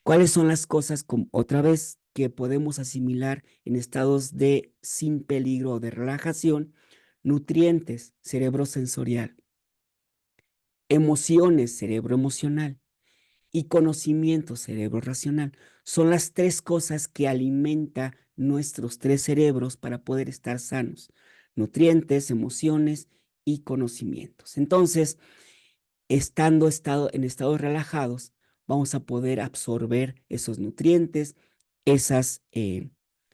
¿Cuáles son las cosas, otra vez, que podemos asimilar en estados de sin peligro o de relajación? Nutrientes, cerebro sensorial; emociones, cerebro emocional; y conocimiento, cerebro racional. Son las tres cosas que alimenta nuestros tres cerebros para poder estar sanos: nutrientes, emociones y conocimientos. Entonces, en estados relajados, vamos a poder absorber esos nutrientes, esas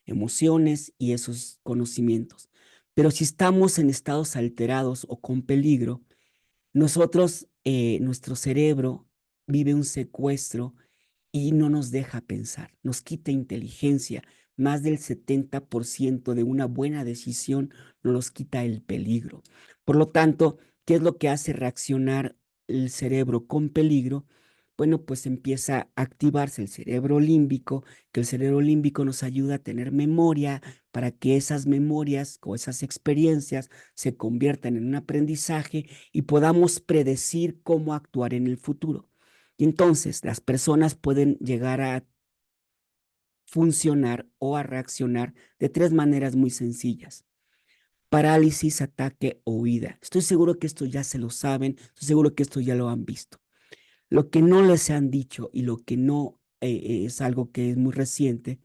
emociones y esos conocimientos. Pero si estamos en estados alterados o con peligro, nuestro cerebro vive un secuestro y no nos deja pensar, nos quita inteligencia. Más del 70% de una buena decisión nos quita el peligro. Por lo tanto, ¿qué es lo que hace reaccionar el cerebro con peligro? Bueno, pues empieza a activarse el cerebro límbico, que el cerebro límbico nos ayuda a tener memoria para que esas memorias o esas experiencias se conviertan en un aprendizaje y podamos predecir cómo actuar en el futuro. Y entonces las personas pueden llegar a funcionar o a reaccionar de tres maneras muy sencillas: parálisis, ataque o huida. Estoy seguro que esto ya se lo saben, estoy seguro que esto ya lo han visto. Lo que no les han dicho y lo que no es algo que es muy reciente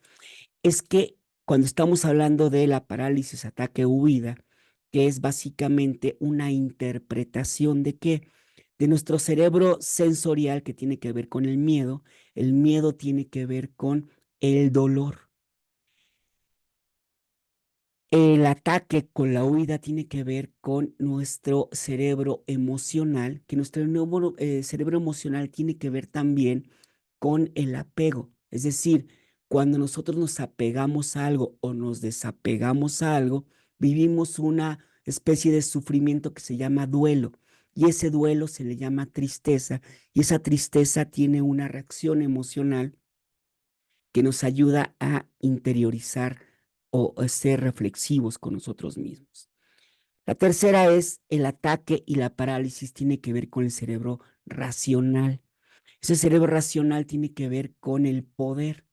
es que cuando estamos hablando de la parálisis, ataque o huida, que es básicamente una interpretación de qué, de nuestro cerebro sensorial, que tiene que ver con el miedo tiene que ver con el dolor. El ataque con la huida tiene que ver con nuestro cerebro emocional, que nuestro cerebro emocional tiene que ver también con el apego. Es decir, cuando nosotros nos apegamos a algo o nos desapegamos a algo, vivimos una especie de sufrimiento que se llama duelo. Y ese duelo se le llama tristeza. Y esa tristeza tiene una reacción emocional que nos ayuda a interiorizar o a ser reflexivos con nosotros mismos. La tercera es el ataque, y la parálisis tiene que ver con el cerebro racional. Ese cerebro racional tiene que ver con el poder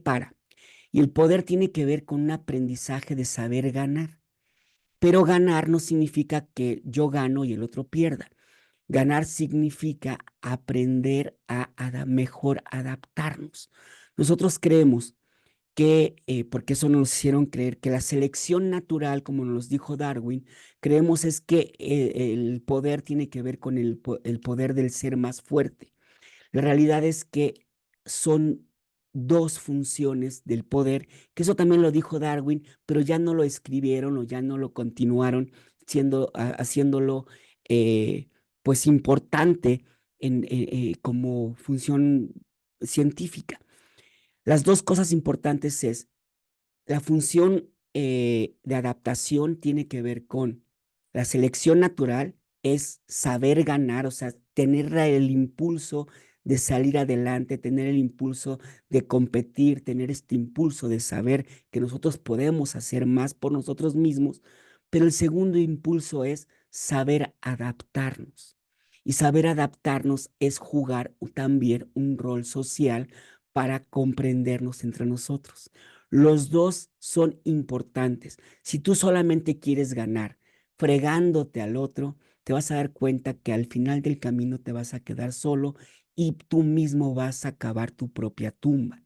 para. Y el poder tiene que ver con un aprendizaje de saber ganar. Pero ganar no significa que yo gano y el otro pierda. Ganar significa aprender a mejor adaptarnos. Nosotros creemos que, porque eso nos hicieron creer, que la selección natural, como nos dijo Darwin, creemos es que el poder tiene que ver con el poder del ser más fuerte. La realidad es que son dos funciones del poder, que eso también lo dijo Darwin, pero ya no lo escribieron o ya no lo continuaron haciéndolo pues importante como función científica. Las dos cosas importantes es la función de adaptación tiene que ver con la selección natural, es saber ganar, o sea, tener el impulso de salir adelante, tener el impulso de competir, tener este impulso de saber que nosotros podemos hacer más por nosotros mismos. Pero el segundo impulso es saber adaptarnos. Y saber adaptarnos es jugar también un rol social para comprendernos entre nosotros. Los dos son importantes. Si tú solamente quieres ganar fregándote al otro, te vas a dar cuenta que al final del camino te vas a quedar solo y tú mismo vas a cavar tu propia tumba.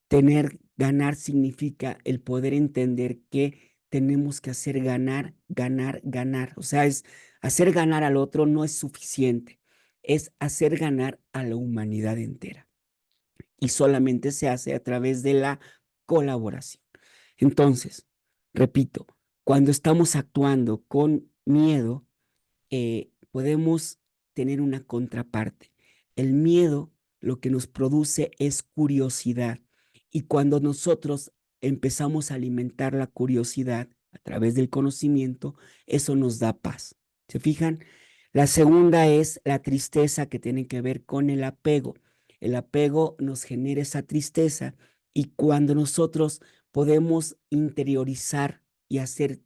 Ganar significa el poder entender que tenemos que hacer ganar, ganar, ganar. O sea, es hacer ganar al otro no es suficiente, es hacer ganar a la humanidad entera. Y solamente se hace a través de la colaboración. Entonces, repito, cuando estamos actuando con miedo, podemos tener una contraparte. El miedo lo que nos produce es curiosidad. Y cuando nosotros empezamos a alimentar la curiosidad a través del conocimiento, eso nos da paz. ¿Se fijan? La segunda es la tristeza, que tiene que ver con el apego. El apego nos genera esa tristeza, y cuando nosotros podemos interiorizar y hacer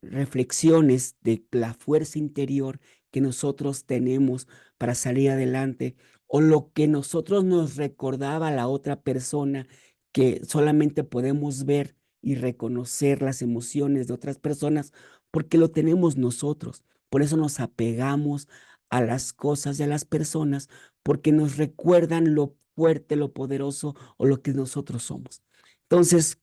reflexiones de la fuerza interior que nosotros tenemos para salir adelante, o lo que nosotros nos recordaba la otra persona, que solamente podemos ver y reconocer las emociones de otras personas porque lo tenemos nosotros. Por eso nos apegamos a las cosas y a las personas, porque nos recuerdan lo fuerte, lo poderoso o lo que nosotros somos. Entonces,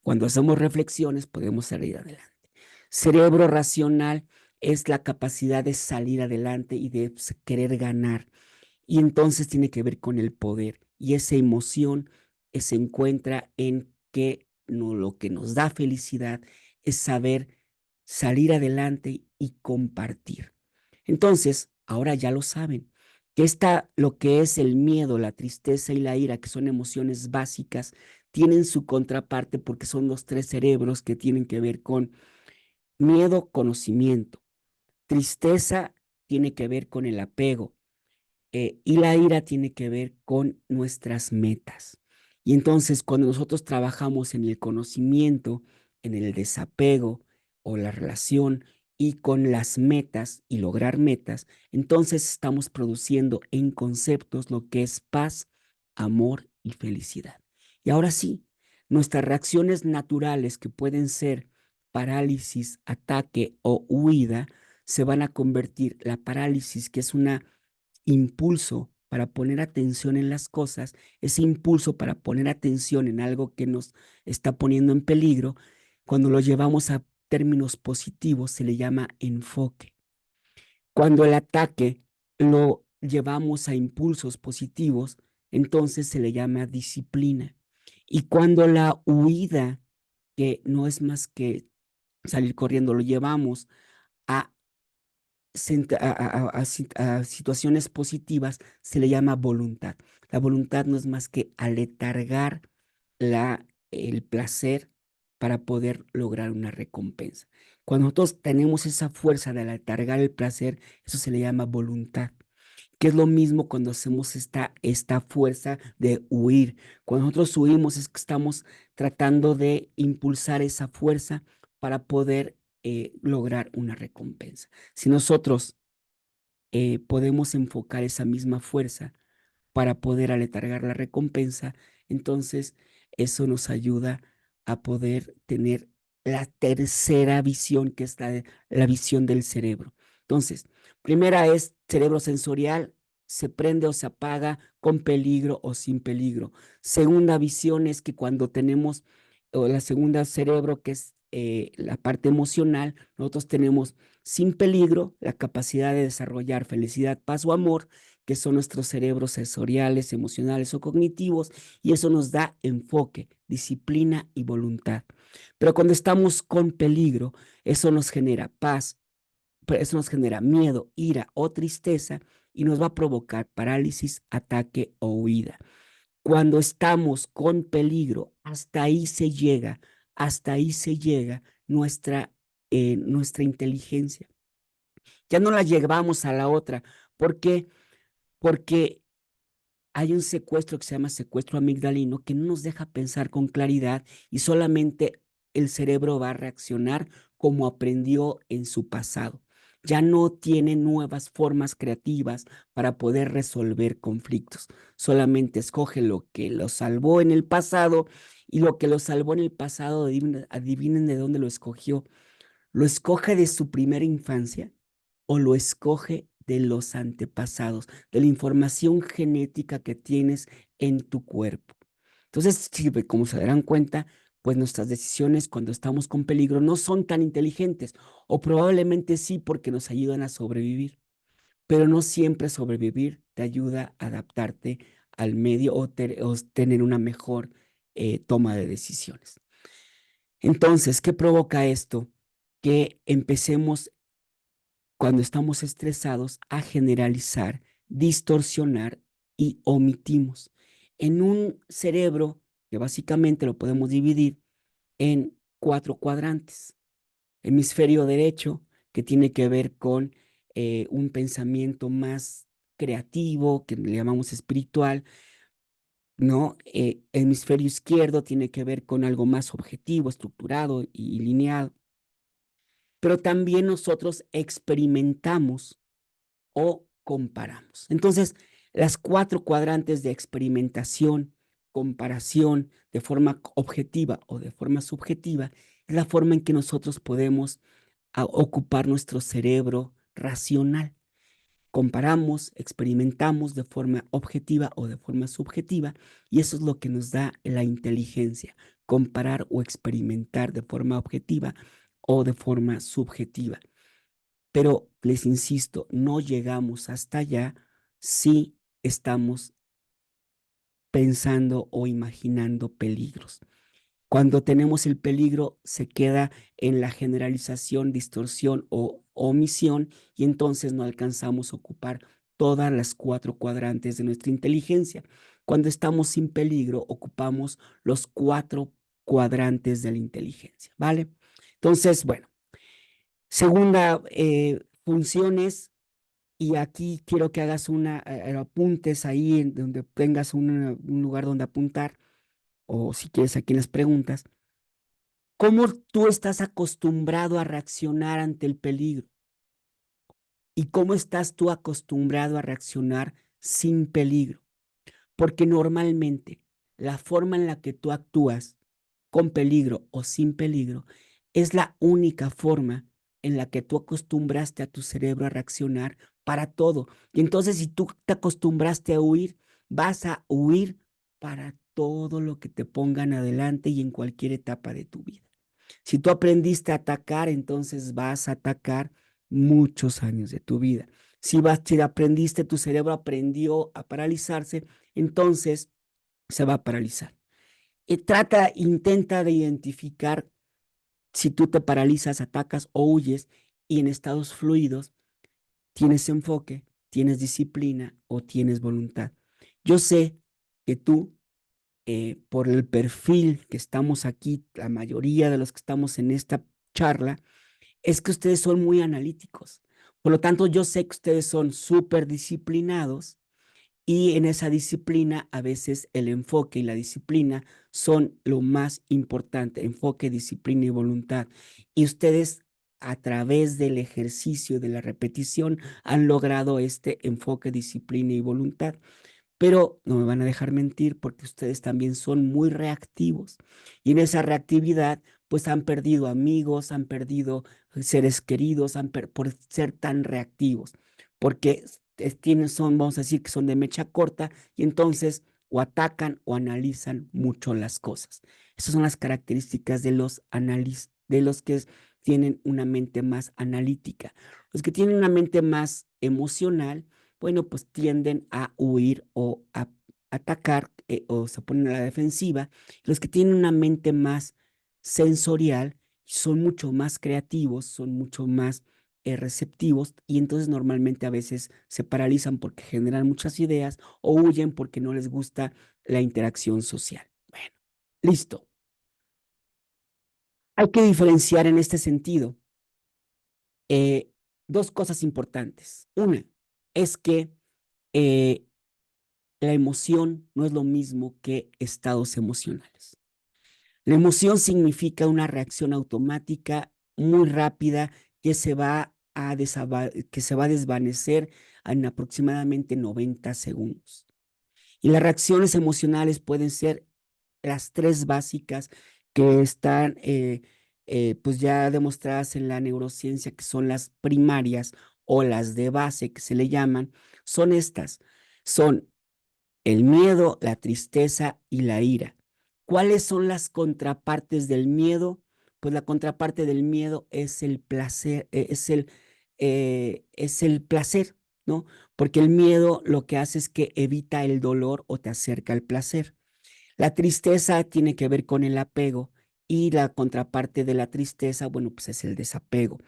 cuando hacemos reflexiones, podemos salir adelante. Cerebro racional es la capacidad de salir adelante y de querer ganar. Y entonces tiene que ver con el poder. Y esa emoción se encuentra en que lo que nos da felicidad es saber salir adelante y compartir. Entonces, ahora ya lo saben, que lo que es el miedo, la tristeza y la ira, que son emociones básicas, tienen su contraparte, porque son los tres cerebros que tienen que ver con miedo, conocimiento. Tristeza tiene que ver con el apego, y la ira tiene que ver con nuestras metas. Y entonces, cuando nosotros trabajamos en el conocimiento, en el desapego o la relación, y con las metas y lograr metas, entonces estamos produciendo en conceptos lo que es paz, amor y felicidad. Y ahora sí, nuestras reacciones naturales, que pueden ser parálisis, ataque o huida, se van a convertir. La parálisis, que es un impulso para poner atención en las cosas, ese impulso para poner atención en algo que nos está poniendo en peligro, cuando lo llevamos a términos positivos, se le llama enfoque. Cuando el ataque lo llevamos a impulsos positivos, entonces se le llama disciplina. Y cuando la huida, que no es más que salir corriendo, lo llevamos a situaciones positivas, se le llama voluntad. La voluntad no es más que aletargar el placer para poder lograr una recompensa. Cuando nosotros tenemos esa fuerza de aletargar el placer, eso se le llama voluntad, que es lo mismo cuando hacemos esta fuerza de huir. Cuando nosotros huimos, es que estamos tratando de impulsar esa fuerza para poder lograr una recompensa. Si nosotros podemos enfocar esa misma fuerza para poder aletargar la recompensa, entonces eso nos ayuda a poder tener la tercera visión, que es la visión del cerebro. Entonces, primera es cerebro sensorial, se prende o se apaga con peligro o sin peligro. Segunda visión es que cuando tenemos, o la segunda cerebro, que es la parte emocional, nosotros tenemos sin peligro la capacidad de desarrollar felicidad, paz o amor, que son nuestros cerebros sensoriales, emocionales o cognitivos, y eso nos da enfoque, disciplina y voluntad. Pero cuando estamos con peligro, eso nos genera paz, eso nos genera miedo, ira o tristeza, y nos va a provocar parálisis, ataque o huida. Cuando estamos con peligro, hasta ahí se llega nuestra inteligencia. Ya no la llevamos a la otra. ¿Por qué? Porque hay un secuestro que se llama secuestro amigdalino, que no nos deja pensar con claridad, y solamente el cerebro va a reaccionar como aprendió en su pasado. Ya no tiene nuevas formas creativas para poder resolver conflictos. Solamente escoge lo que lo salvó en el pasado, y lo que lo salvó en el pasado, adivinen de dónde lo escogió. ¿Lo escoge de su primera infancia o lo escoge de los antepasados, de la información genética que tienes en tu cuerpo? Entonces, como se darán cuenta, pues nuestras decisiones cuando estamos con peligro no son tan inteligentes, o probablemente sí porque nos ayudan a sobrevivir, pero no siempre sobrevivir te ayuda a adaptarte al medio o tener una mejor toma de decisiones. Entonces, ¿qué provoca esto? Que empecemos, cuando estamos estresados, a generalizar, distorsionar y omitimos. En un cerebro que básicamente lo podemos dividir en 4 cuadrantes. Hemisferio derecho, que tiene que ver con un pensamiento más creativo, que le llamamos espiritual, ¿no? Hemisferio izquierdo tiene que ver con algo más objetivo, estructurado y lineal. Pero también nosotros experimentamos o comparamos. Entonces, las 4 cuadrantes de experimentación, comparación de forma objetiva o de forma subjetiva, es la forma en que nosotros podemos ocupar nuestro cerebro racional. Comparamos, experimentamos de forma objetiva o de forma subjetiva, y eso es lo que nos da la inteligencia, comparar o experimentar de forma objetiva o de forma subjetiva. Pero les insisto, no llegamos hasta allá si estamos pensando o imaginando peligros. Cuando tenemos el peligro, se queda en la generalización, distorsión o omisión, y entonces no alcanzamos a ocupar todas las 4 cuadrantes de nuestra inteligencia. Cuando estamos sin peligro, ocupamos los 4 cuadrantes de la inteligencia, ¿vale? Entonces, bueno, segunda función es, y aquí quiero que hagas apuntes ahí en donde tengas un lugar donde apuntar, o si quieres aquí en las preguntas. ¿Cómo tú estás acostumbrado a reaccionar ante el peligro? ¿Y cómo estás tú acostumbrado a reaccionar sin peligro? Porque normalmente la forma en la que tú actúas con peligro o sin peligro es la única forma en la que tú acostumbraste a tu cerebro a reaccionar para todo. Y entonces, si tú te acostumbraste a huir, vas a huir para todo lo que te pongan adelante y en cualquier etapa de tu vida. Si tú aprendiste a atacar, entonces vas a atacar muchos años de tu vida. Si aprendiste, tu cerebro aprendió a paralizarse, entonces se va a paralizar. Intenta de identificar si tú te paralizas, atacas o huyes, y en estados fluidos tienes enfoque, tienes disciplina o tienes voluntad. Yo sé que tú, por el perfil que estamos aquí, la mayoría de los que estamos en esta charla, es que ustedes son muy analíticos. Por lo tanto, yo sé que ustedes son súper disciplinados, y en esa disciplina a veces el enfoque y la disciplina son lo más importante, enfoque, disciplina y voluntad. Y ustedes, a través del ejercicio, de la repetición, han logrado este enfoque, disciplina y voluntad. Pero no me van a dejar mentir, porque ustedes también son muy reactivos. Y en esa reactividad, pues han perdido amigos, han perdido seres queridos, por ser tan reactivos. Porque vamos a decir que son de mecha corta, y entonces o atacan o analizan mucho las cosas. Esas son las características de de los que tienen una mente más analítica. Los que tienen una mente más emocional, bueno, pues tienden a huir o a atacar, o se ponen a la defensiva. Los que tienen una mente más sensorial son mucho más creativos, son mucho más receptivos, y entonces normalmente a veces se paralizan porque generan muchas ideas, o huyen porque no les gusta la interacción social. Bueno, listo. Hay que diferenciar en este sentido 2 cosas importantes. Una es que la emoción no es lo mismo que estados emocionales. La emoción significa una reacción automática muy rápida que se va a desvanecer en aproximadamente 90 segundos. Y las reacciones emocionales pueden ser las 3 básicas que están pues ya demostradas en la neurociencia, que son las primarias o las de base, que se le llaman. Son estas. Son el miedo, la tristeza y la ira. ¿Cuáles son las contrapartes del miedo? Pues la contraparte del miedo es el placer, es el placer, ¿no? Porque el miedo lo que hace es que evita el dolor o te acerca al placer. La tristeza tiene que ver con el apego y la contraparte de la tristeza, bueno, pues es el desapego.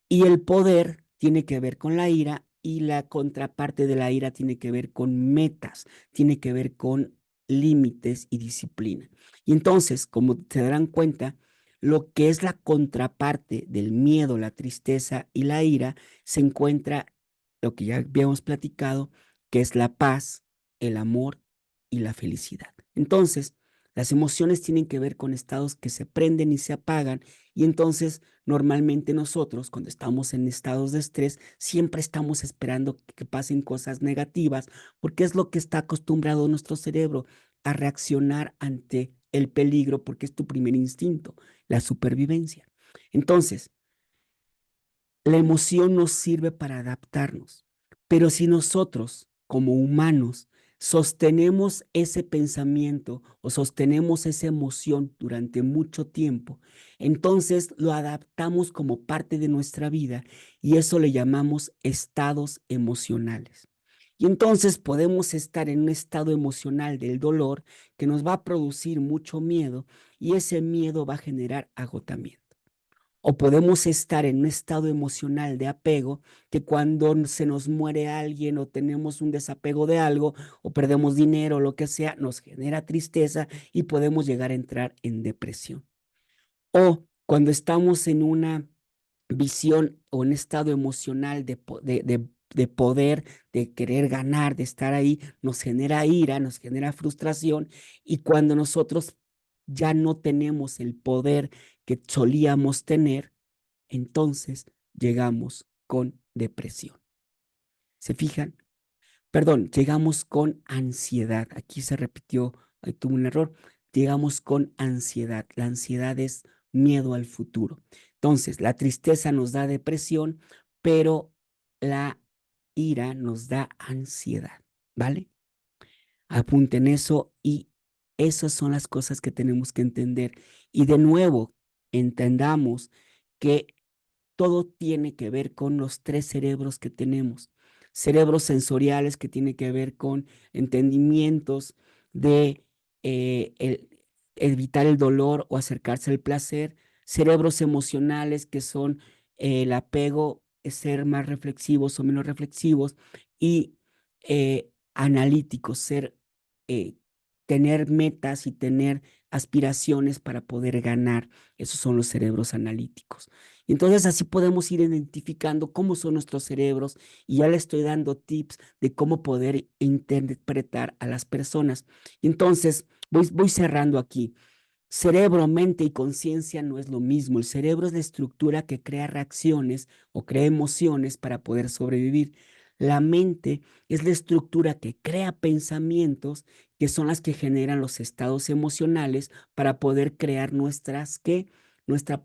Y el poder tiene que ver con la ira y la contraparte de la ira tiene que ver con metas, tiene que ver con límites y disciplina. Y entonces, como se darán cuenta, lo que es la contraparte del miedo, la tristeza y la ira se encuentra lo que ya habíamos platicado, que es la paz, el amor y la felicidad. Entonces, las emociones tienen que ver con estados que se prenden y se apagan, y entonces normalmente nosotros cuando estamos en estados de estrés siempre estamos esperando que pasen cosas negativas porque es lo que está acostumbrado nuestro cerebro a reaccionar ante el peligro porque es tu primer instinto, la supervivencia. Entonces, la emoción nos sirve para adaptarnos, pero si nosotros, como humanos, sostenemos ese pensamiento o sostenemos esa emoción durante mucho tiempo, entonces lo adaptamos como parte de nuestra vida y eso le llamamos estados emocionales. Y entonces podemos estar en un estado emocional del dolor que nos va a producir mucho miedo y ese miedo va a generar agotamiento. O podemos estar en un estado emocional de apego que cuando se nos muere alguien o tenemos un desapego de algo o perdemos dinero o lo que sea, nos genera tristeza y podemos llegar a entrar en depresión. O cuando estamos en una visión o un estado emocional de poder, de querer ganar, de estar ahí, nos genera ira, nos genera frustración y cuando nosotros ya no tenemos el poder que solíamos tener, entonces llegamos con depresión. ¿Se fijan? Perdón, llegamos con ansiedad. Aquí se repitió, ahí tuve un error. Llegamos con ansiedad. La ansiedad es miedo al futuro. Entonces, la tristeza nos da depresión, pero la ira nos da ansiedad, ¿vale? Apunten eso y esas son las cosas que tenemos que entender. Y de nuevo, entendamos que todo tiene que ver con los tres cerebros que tenemos. Cerebros sensoriales que tiene que ver con entendimientos de evitar el dolor o acercarse al placer. Cerebros emocionales que son el apego, ser más reflexivos o menos reflexivos. Y analíticos, tener metas y tener aspiraciones para poder ganar. Esos son los cerebros analíticos. Y entonces así podemos ir identificando cómo son nuestros cerebros y ya le estoy dando tips de cómo poder interpretar a las personas. Y entonces voy cerrando aquí. Cerebro, mente y conciencia no es lo mismo. El cerebro es la estructura que crea reacciones o crea emociones para poder sobrevivir. La mente es la estructura que crea pensamientos que son las que generan los estados emocionales para poder crear nuestra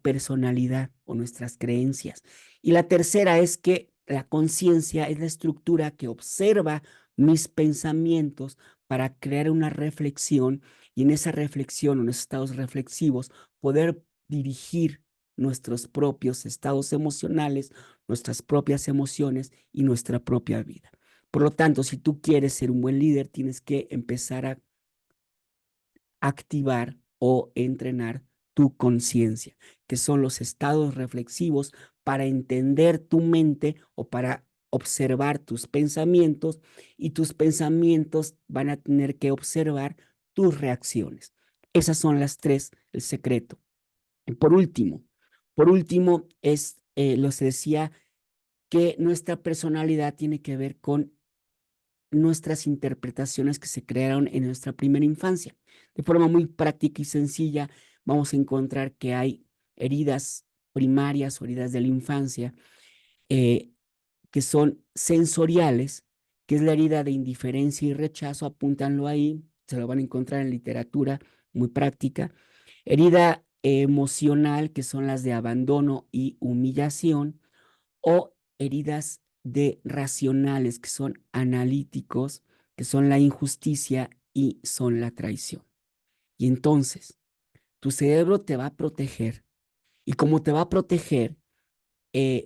personalidad o nuestras creencias. Y la tercera es que la conciencia es la estructura que observa mis pensamientos para crear una reflexión y en esa reflexión, en esos estados reflexivos, poder dirigir nuestros propios estados emocionales, nuestras propias emociones y nuestra propia vida. Por lo tanto, si tú quieres ser un buen líder, tienes que empezar a activar o entrenar tu conciencia, que son los estados reflexivos para entender tu mente o para observar tus pensamientos y tus pensamientos van a tener que observar tus reacciones. Esas son las tres, el secreto. Y por último es, les decía que nuestra personalidad tiene que ver con nuestras interpretaciones que se crearon en nuestra primera infancia. De forma muy práctica y sencilla, vamos a encontrar que hay heridas primarias o heridas de la infancia eh, que son sensoriales, que es la herida de indiferencia y rechazo, apúntanlo ahí, se lo van a encontrar en literatura muy práctica. Herida emocional, que son las de abandono y humillación, o heridas de racionales, que son analíticos, que son la injusticia y son la traición. Y entonces, tu cerebro te va a proteger. Y como te va a proteger,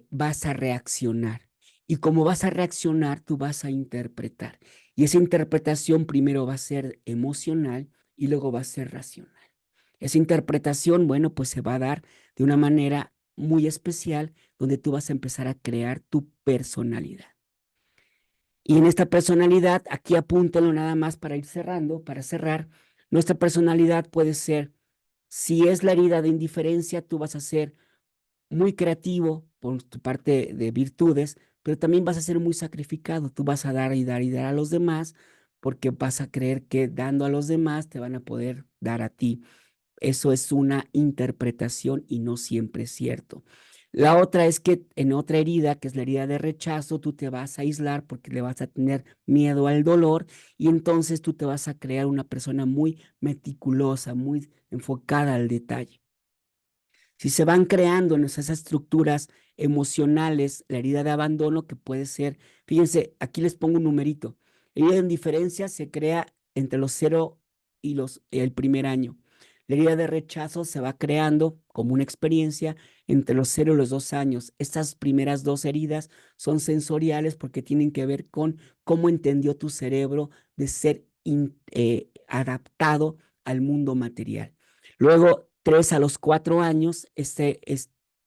vas a reaccionar. Y como vas a reaccionar, tú vas a interpretar. Y esa interpretación primero va a ser emocional y luego va a ser racional. Esa interpretación, bueno, pues se va a dar de una manera muy especial donde tú vas a empezar a crear tu personalidad. Y en esta personalidad, aquí apúntalo nada más para ir cerrando, para cerrar, nuestra personalidad puede ser, si es la herida de indiferencia, tú vas a ser muy creativo por tu parte de virtudes, pero también vas a ser muy sacrificado. Tú vas a dar y dar y dar a los demás porque vas a creer que dando a los demás te van a poder dar a ti. Eso es una interpretación y no siempre es cierto. La otra es que en otra herida, que es la herida de rechazo, tú te vas a aislar porque le vas a tener miedo al dolor y entonces tú te vas a crear una persona muy meticulosa, muy enfocada al detalle. Si se van creando en esas estructuras emocionales, la herida de abandono que puede ser, fíjense, aquí les pongo un numerito. La herida de indiferencia se crea entre los 0 y el primer año. La herida de rechazo se va creando como una experiencia entre los 0 y los 2 años. Estas primeras dos heridas son sensoriales porque tienen que ver con cómo entendió tu cerebro de ser adaptado al mundo material. Luego, 3 a los 4 años,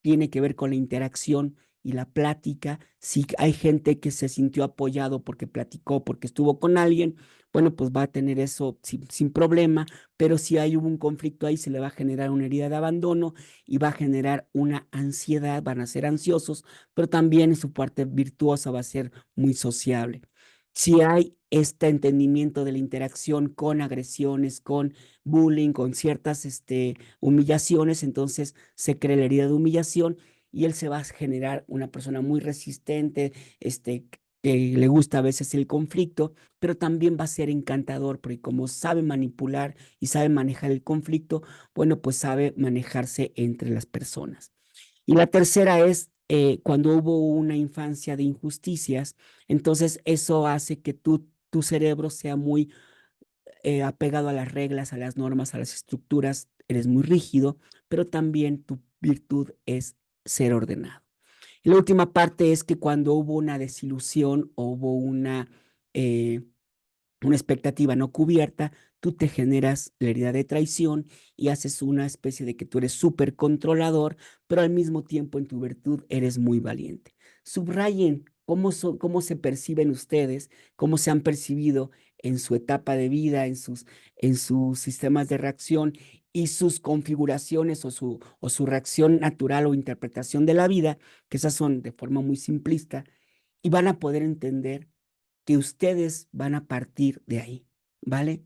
tiene que ver con la interacción y la plática. Si hay gente que se sintió apoyado porque platicó, porque estuvo con alguien, bueno, pues va a tener eso sin problema, pero si hay un conflicto ahí, se le va a generar una herida de abandono y va a generar una ansiedad, van a ser ansiosos, pero también en su parte virtuosa va a ser muy sociable. Si hay este entendimiento de la interacción con agresiones, con bullying, con ciertas humillaciones, entonces se crea la herida de humillación y él se va a generar una persona muy resistente, que le gusta a veces el conflicto, pero también va a ser encantador, porque como sabe manipular y sabe manejar el conflicto, bueno, pues sabe manejarse entre las personas. Y la tercera es cuando hubo una infancia de injusticias, entonces eso hace que tu cerebro sea muy apegado a las reglas, a las normas, a las estructuras, eres muy rígido, pero también tu virtud es ser ordenado. Y la última parte es que cuando hubo una desilusión o hubo una expectativa no cubierta, tú te generas la herida de traición y haces una especie de que tú eres súper controlador, pero al mismo tiempo en tu virtud eres muy valiente. Subrayen cómo se perciben ustedes, cómo se han percibido en su etapa de vida, en sus sistemas de reacción y sus configuraciones o su reacción natural o interpretación de la vida, que esas son de forma muy simplista, y van a poder entender que ustedes van a partir de ahí, ¿vale?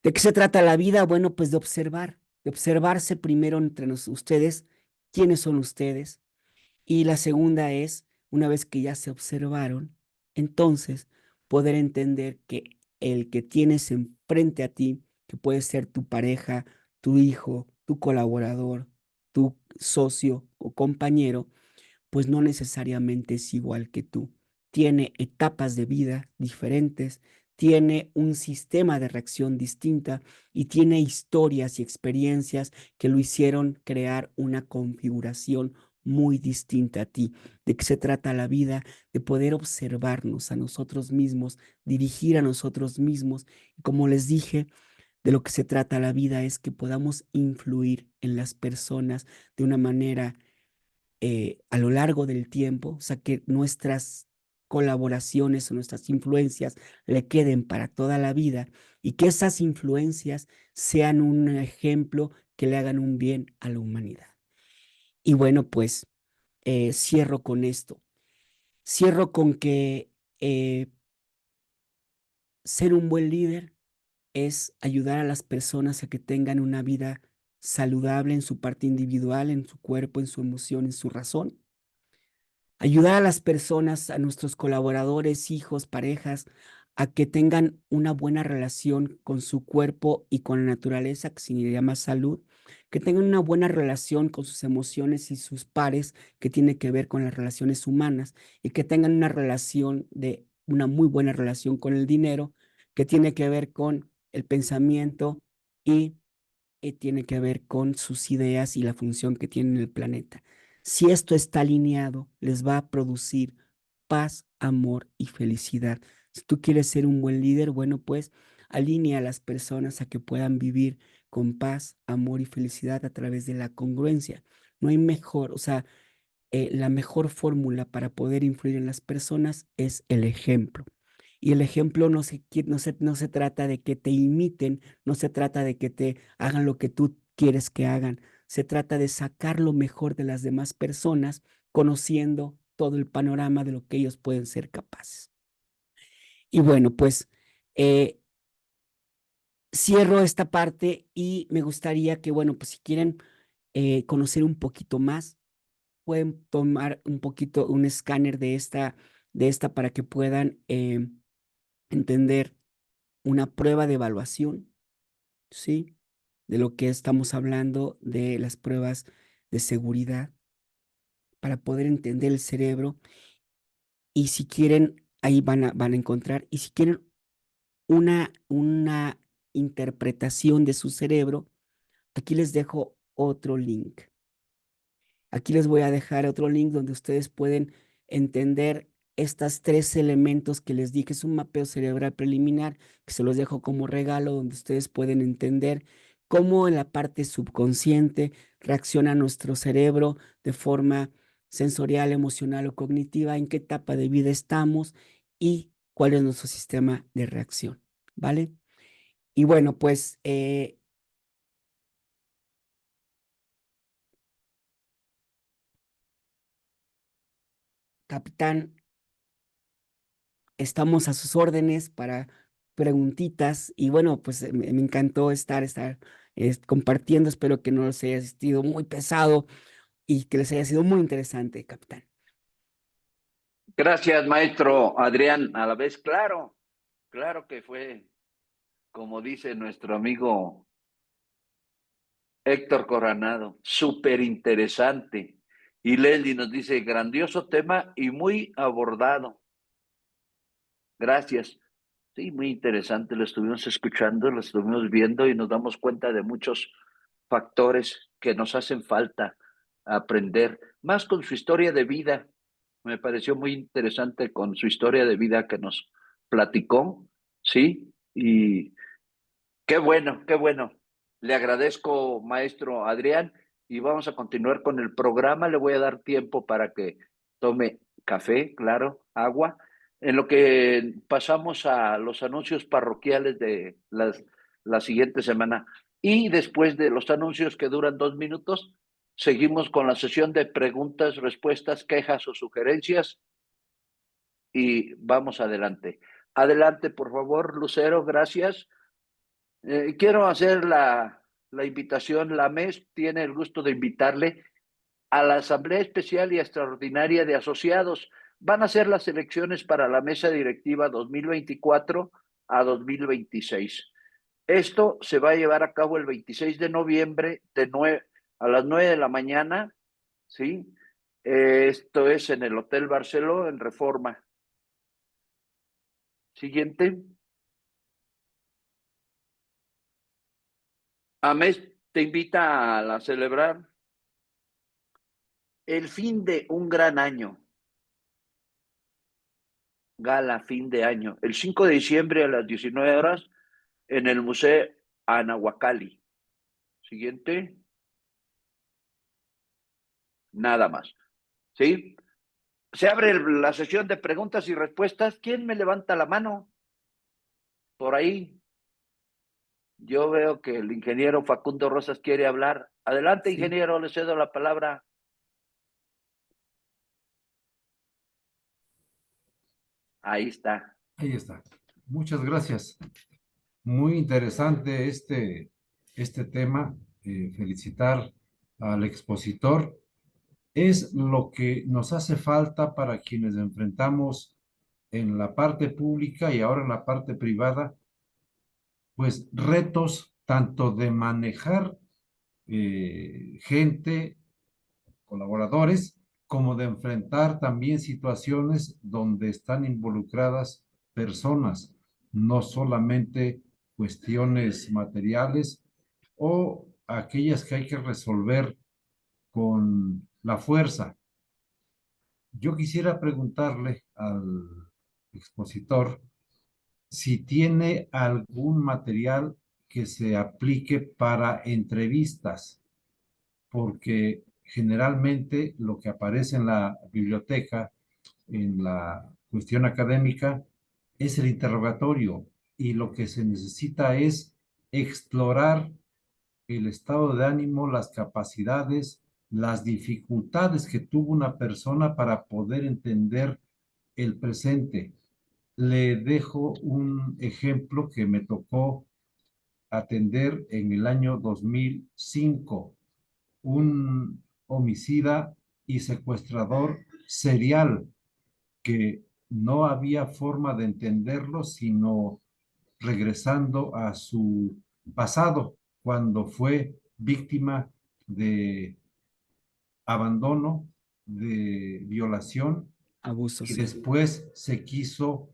¿De qué se trata la vida? Bueno, pues de observarse primero entre ustedes, quiénes son ustedes. Y la segunda es, una vez que ya se observaron, entonces poder entender que el que tienes enfrente a ti, que puede ser tu pareja, tu hijo, tu colaborador, tu socio o compañero, pues no necesariamente es igual que tú. Tiene etapas de vida diferentes, tiene un sistema de reacción distinta y tiene historias y experiencias que lo hicieron crear una configuración muy distinta a ti. ¿De qué se trata la vida? De poder observarnos a nosotros mismos, dirigir a nosotros mismos. Y como les dije, de lo que se trata la vida es que podamos influir en las personas de una manera a lo largo del tiempo, o sea, que nuestras colaboraciones o nuestras influencias le queden para toda la vida y que esas influencias sean un ejemplo que le hagan un bien a la humanidad. Y bueno, pues cierro con esto. Cierro con que ser un buen líder es ayudar a las personas a que tengan una vida saludable en su parte individual, en su cuerpo, en su emoción, en su razón. Ayudar a las personas, a nuestros colaboradores, hijos, parejas, a que tengan una buena relación con su cuerpo y con la naturaleza, que se llama salud, que tengan una buena relación con sus emociones y sus pares, que tiene que ver con las relaciones humanas, y que tengan una muy buena relación con el dinero, que tiene que ver con el pensamiento y tiene que ver con sus ideas y la función que tiene en el planeta. Si esto está alineado, les va a producir paz, amor y felicidad. Si tú quieres ser un buen líder, bueno, pues alinea a las personas a que puedan vivir con paz, amor y felicidad a través de la congruencia. No hay mejor, o sea, la mejor fórmula para poder influir en las personas es el ejemplo. Y el ejemplo no se trata de que te imiten, no se trata de que te hagan lo que tú quieres que hagan. Se trata de sacar lo mejor de las demás personas, conociendo todo el panorama de lo que ellos pueden ser capaces. Y bueno, pues cierro esta parte y me gustaría que, bueno, pues si quieren conocer un poquito más, pueden tomar un poquito un escáner de esta para que puedan entender una prueba de evaluación, ¿sí? De lo que estamos hablando de las pruebas de seguridad para poder entender el cerebro. Y si quieren, ahí van a encontrar. Y si quieren una interpretación de su cerebro, aquí les dejo otro link. Aquí les voy a dejar otro link donde ustedes pueden entender estos 3 elementos que les dije. Es un mapeo cerebral preliminar que se los dejo como regalo, donde ustedes pueden entender cómo en la parte subconsciente reacciona nuestro cerebro de forma sensorial, emocional o cognitiva, en qué etapa de vida estamos y cuál es nuestro sistema de reacción, ¿vale? Y bueno, pues capitán, estamos a sus órdenes para preguntitas y bueno, pues me encantó estar compartiendo. Espero que no les haya sido muy pesado y que les haya sido muy interesante, capitán.
Gracias, maestro Adrián. A la vez, claro, claro que fue, como dice nuestro amigo Héctor Coronado, súper interesante. Y Leslie nos dice, grandioso tema y muy abordado. Gracias. Sí, muy interesante. Lo estuvimos escuchando, lo estuvimos viendo y nos damos cuenta de muchos factores que nos hacen falta aprender, más con su historia de vida. Me pareció muy interesante con su historia de vida que nos platicó, ¿sí? Y qué bueno, qué bueno. Le agradezco, maestro Adrián, y vamos a continuar con el programa. Le voy a dar tiempo para que tome café, claro, agua, en lo que pasamos a los anuncios parroquiales de la siguiente semana. Y después de los anuncios que duran 2 minutos, seguimos con la sesión de preguntas, respuestas, quejas o sugerencias y vamos adelante. Adelante, por favor, Lucero, gracias. Quiero hacer la invitación. La MES tiene el gusto de invitarle a la Asamblea Especial y Extraordinaria de Asociados. Van a ser las elecciones para la mesa directiva 2024 a 2026. Esto se va a llevar a cabo el 26 de noviembre a las 9 de la mañana, ¿sí? Esto es en el Hotel Barceló, en Reforma. Siguiente. AMES te invita a celebrar el fin de un gran año. Gala fin de año. El 5 de diciembre a las 19 horas en el Museo Anahuacalli. Siguiente. Nada más. ¿Sí? Se abre la sesión de preguntas y respuestas. ¿Quién me levanta la mano? Por ahí. Yo veo que el ingeniero Facundo Rosas quiere hablar. Adelante,
Sí.
ingeniero, le cedo la palabra. Ahí está.
Ahí está. Muchas gracias. Muy interesante este tema. Felicitar al expositor. Es lo que nos hace falta para quienes enfrentamos en la parte pública y ahora en la parte privada, pues retos tanto de manejar gente, colaboradores, como de enfrentar también situaciones donde están involucradas personas, no solamente cuestiones materiales o aquellas que hay que resolver con la fuerza. Yo quisiera preguntarle al expositor si tiene algún material que se aplique para entrevistas, porque generalmente lo que aparece en la biblioteca, en la cuestión académica, es el interrogatorio, y lo que se necesita es explorar el estado de ánimo, las capacidades, las dificultades que tuvo una persona para poder entender el presente. Le dejo un ejemplo que me tocó atender en el año 2005. Un homicida y secuestrador serial que no había forma de entenderlo sino regresando a su pasado, cuando fue víctima de abandono, de violación,
Abuso,
y
sí.
después se quiso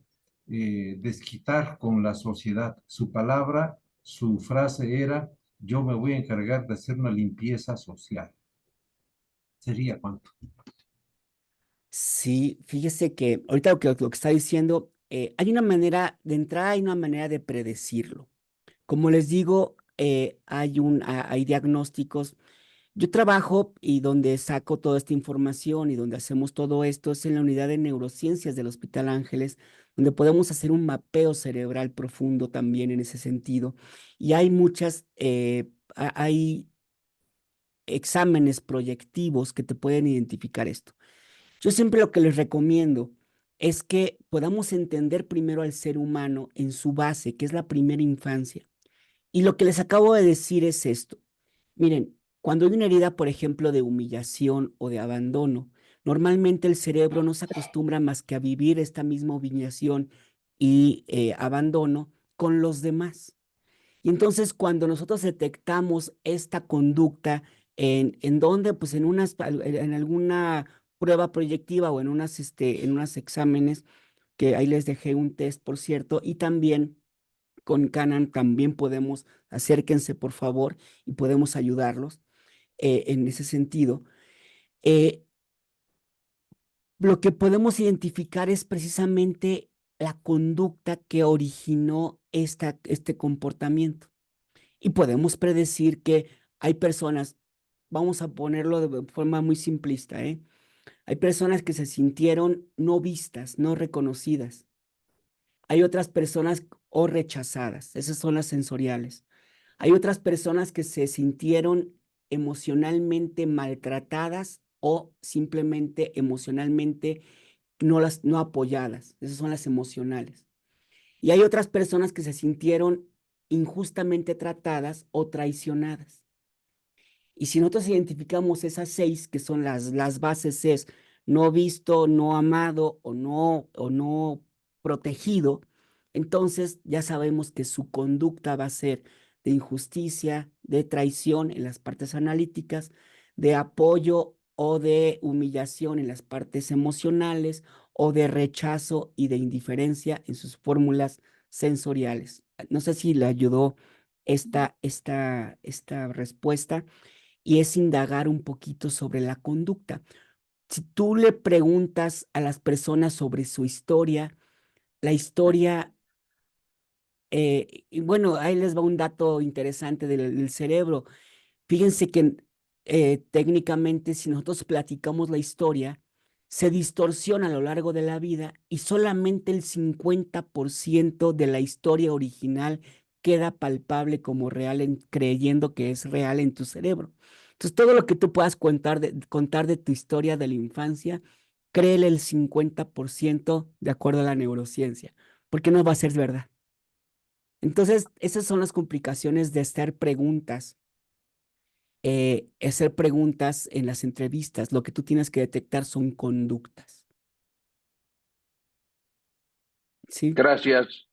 desquitar con la sociedad. Su palabra, su frase era: yo me voy a encargar de hacer una limpieza social. ¿Sería cuánto?
Sí, fíjese que ahorita lo que está diciendo, hay una manera, de entrada hay una manera de predecirlo. Como les digo, hay diagnósticos. Yo trabajo y donde saco toda esta información y donde hacemos todo esto es en la unidad de neurociencias del Hospital Ángeles, donde podemos hacer un mapeo cerebral profundo también en ese sentido. Y hay hay exámenes proyectivos que te pueden identificar esto. Yo siempre lo que les recomiendo es que podamos entender primero al ser humano en su base, que es la primera infancia. Y lo que les acabo de decir es esto. Miren, cuando hay una herida, por ejemplo, de humillación o de abandono, normalmente el cerebro no se acostumbra más que a vivir esta misma humillación y abandono con los demás. Y entonces cuando nosotros detectamos esta conducta en donde, pues en alguna prueba proyectiva o en unos exámenes, que ahí les dejé un test, por cierto, y también con Canan también podemos, acérquense por favor y podemos ayudarlos en ese sentido. Eh, lo que podemos identificar es precisamente la conducta que originó este comportamiento. Y podemos predecir que hay personas, vamos a ponerlo de forma muy simplista, ¿eh? Hay personas que se sintieron no vistas, no reconocidas. Hay otras personas o rechazadas, esas son las sensoriales. Hay otras personas que se sintieron emocionalmente maltratadas o simplemente emocionalmente no apoyadas, esas son las emocionales. Y hay otras personas que se sintieron injustamente tratadas o traicionadas. Y si nosotros identificamos esas 6, que son las bases, es no visto, no amado o no protegido, entonces ya sabemos que su conducta va a ser de injusticia, de traición en las partes analíticas, de apoyo o de humillación en las partes emocionales, o de rechazo y de indiferencia en sus fórmulas sensoriales. No sé si le ayudó esta respuesta, y es indagar un poquito sobre la conducta. Si tú le preguntas a las personas sobre su historia, la historia, y bueno, ahí les va un dato interesante del cerebro. Fíjense que técnicamente, si nosotros platicamos la historia, se distorsiona a lo largo de la vida y solamente el 50% de la historia original queda palpable como real, creyendo que es real en tu cerebro. Entonces, todo lo que tú puedas contar de tu historia de la infancia, créele el 50% de acuerdo a la neurociencia, porque no va a ser verdad. Entonces, esas son las complicaciones de hacer preguntas en las entrevistas. Lo que tú tienes que detectar son conductas. ¿Sí?
Gracias,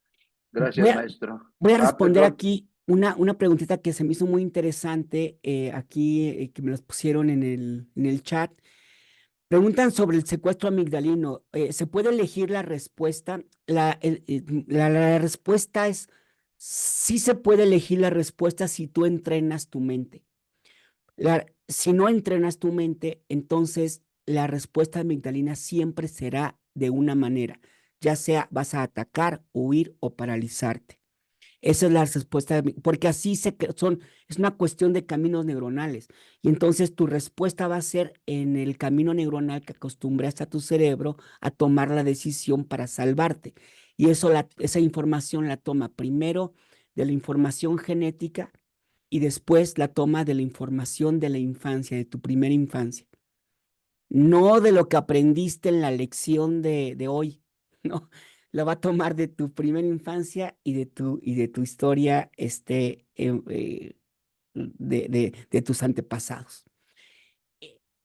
Voy
gracias,
a,
maestro.
voy a responder
Perdón.
aquí una preguntita que se me hizo muy interesante, aquí que me las pusieron en el chat. Preguntan sobre el secuestro amigdalino. ¿Se puede elegir la respuesta? La respuesta es: sí se puede elegir la respuesta si tú entrenas tu mente. Si no entrenas tu mente, entonces la respuesta amigdalina siempre será de una manera, ya sea vas a atacar, huir o paralizarte. Esa es la respuesta, porque así es una cuestión de caminos neuronales. Y entonces tu respuesta va a ser en el camino neuronal que acostumbraste a tu cerebro a tomar la decisión para salvarte. Y esa información la toma primero de la información genética y después la toma de la información de la infancia, de tu primera infancia. No de lo que aprendiste en la lección de hoy, ¿no? Lo va a tomar de tu primera infancia y de tu historia de tus antepasados.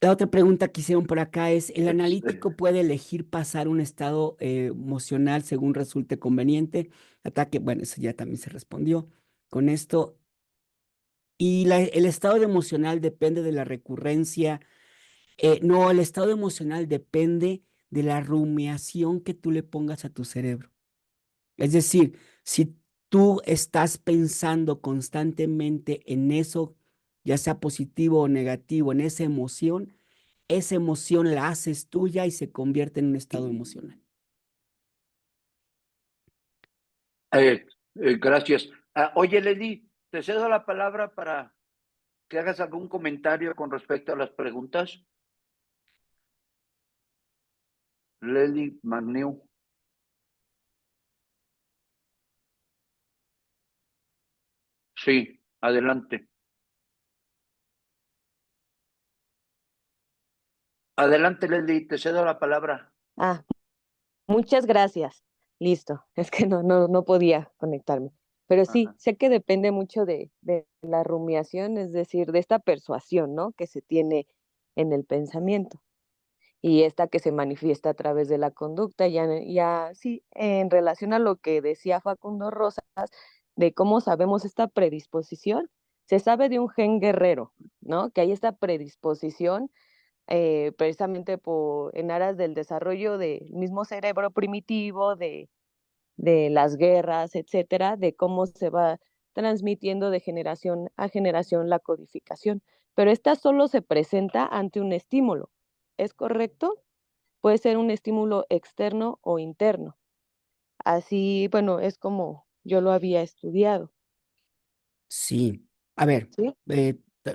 La otra pregunta que hicieron por acá es, ¿el analítico puede elegir pasar un estado emocional según resulte conveniente? Ataque, bueno, eso ya también se respondió con esto. Y el estado emocional depende de la recurrencia. No, el estado emocional depende de la rumiación que tú le pongas a tu cerebro. Es decir, si tú estás pensando constantemente en eso, ya sea positivo o negativo, en esa emoción la haces tuya y se convierte en un estado emocional.
Gracias. Oye, Leli, te cedo la palabra para que hagas algún comentario con respecto a las preguntas. Leli Magniu. Sí, adelante. Adelante, Leli, te cedo la palabra.
Ah, muchas gracias. Listo. Es que no podía conectarme. Pero sí,
Ajá.
sé que depende mucho de la rumiación, es decir, de esta persuasión, ¿no? Que se tiene en el pensamiento y esta que se manifiesta a través de la conducta. Ya sí, en relación a lo que decía Facundo Rosas, de cómo sabemos esta predisposición, se sabe de un gen guerrero, ¿no? Que hay esta predisposición precisamente en aras del desarrollo del mismo cerebro primitivo, de las guerras, etcétera, de cómo se va transmitiendo de generación a generación la codificación. Pero esta solo se presenta ante un estímulo. ¿Es correcto? Puede ser un estímulo externo o interno. Así, bueno, es como yo lo había estudiado.
Sí, a ver,
¿Sí?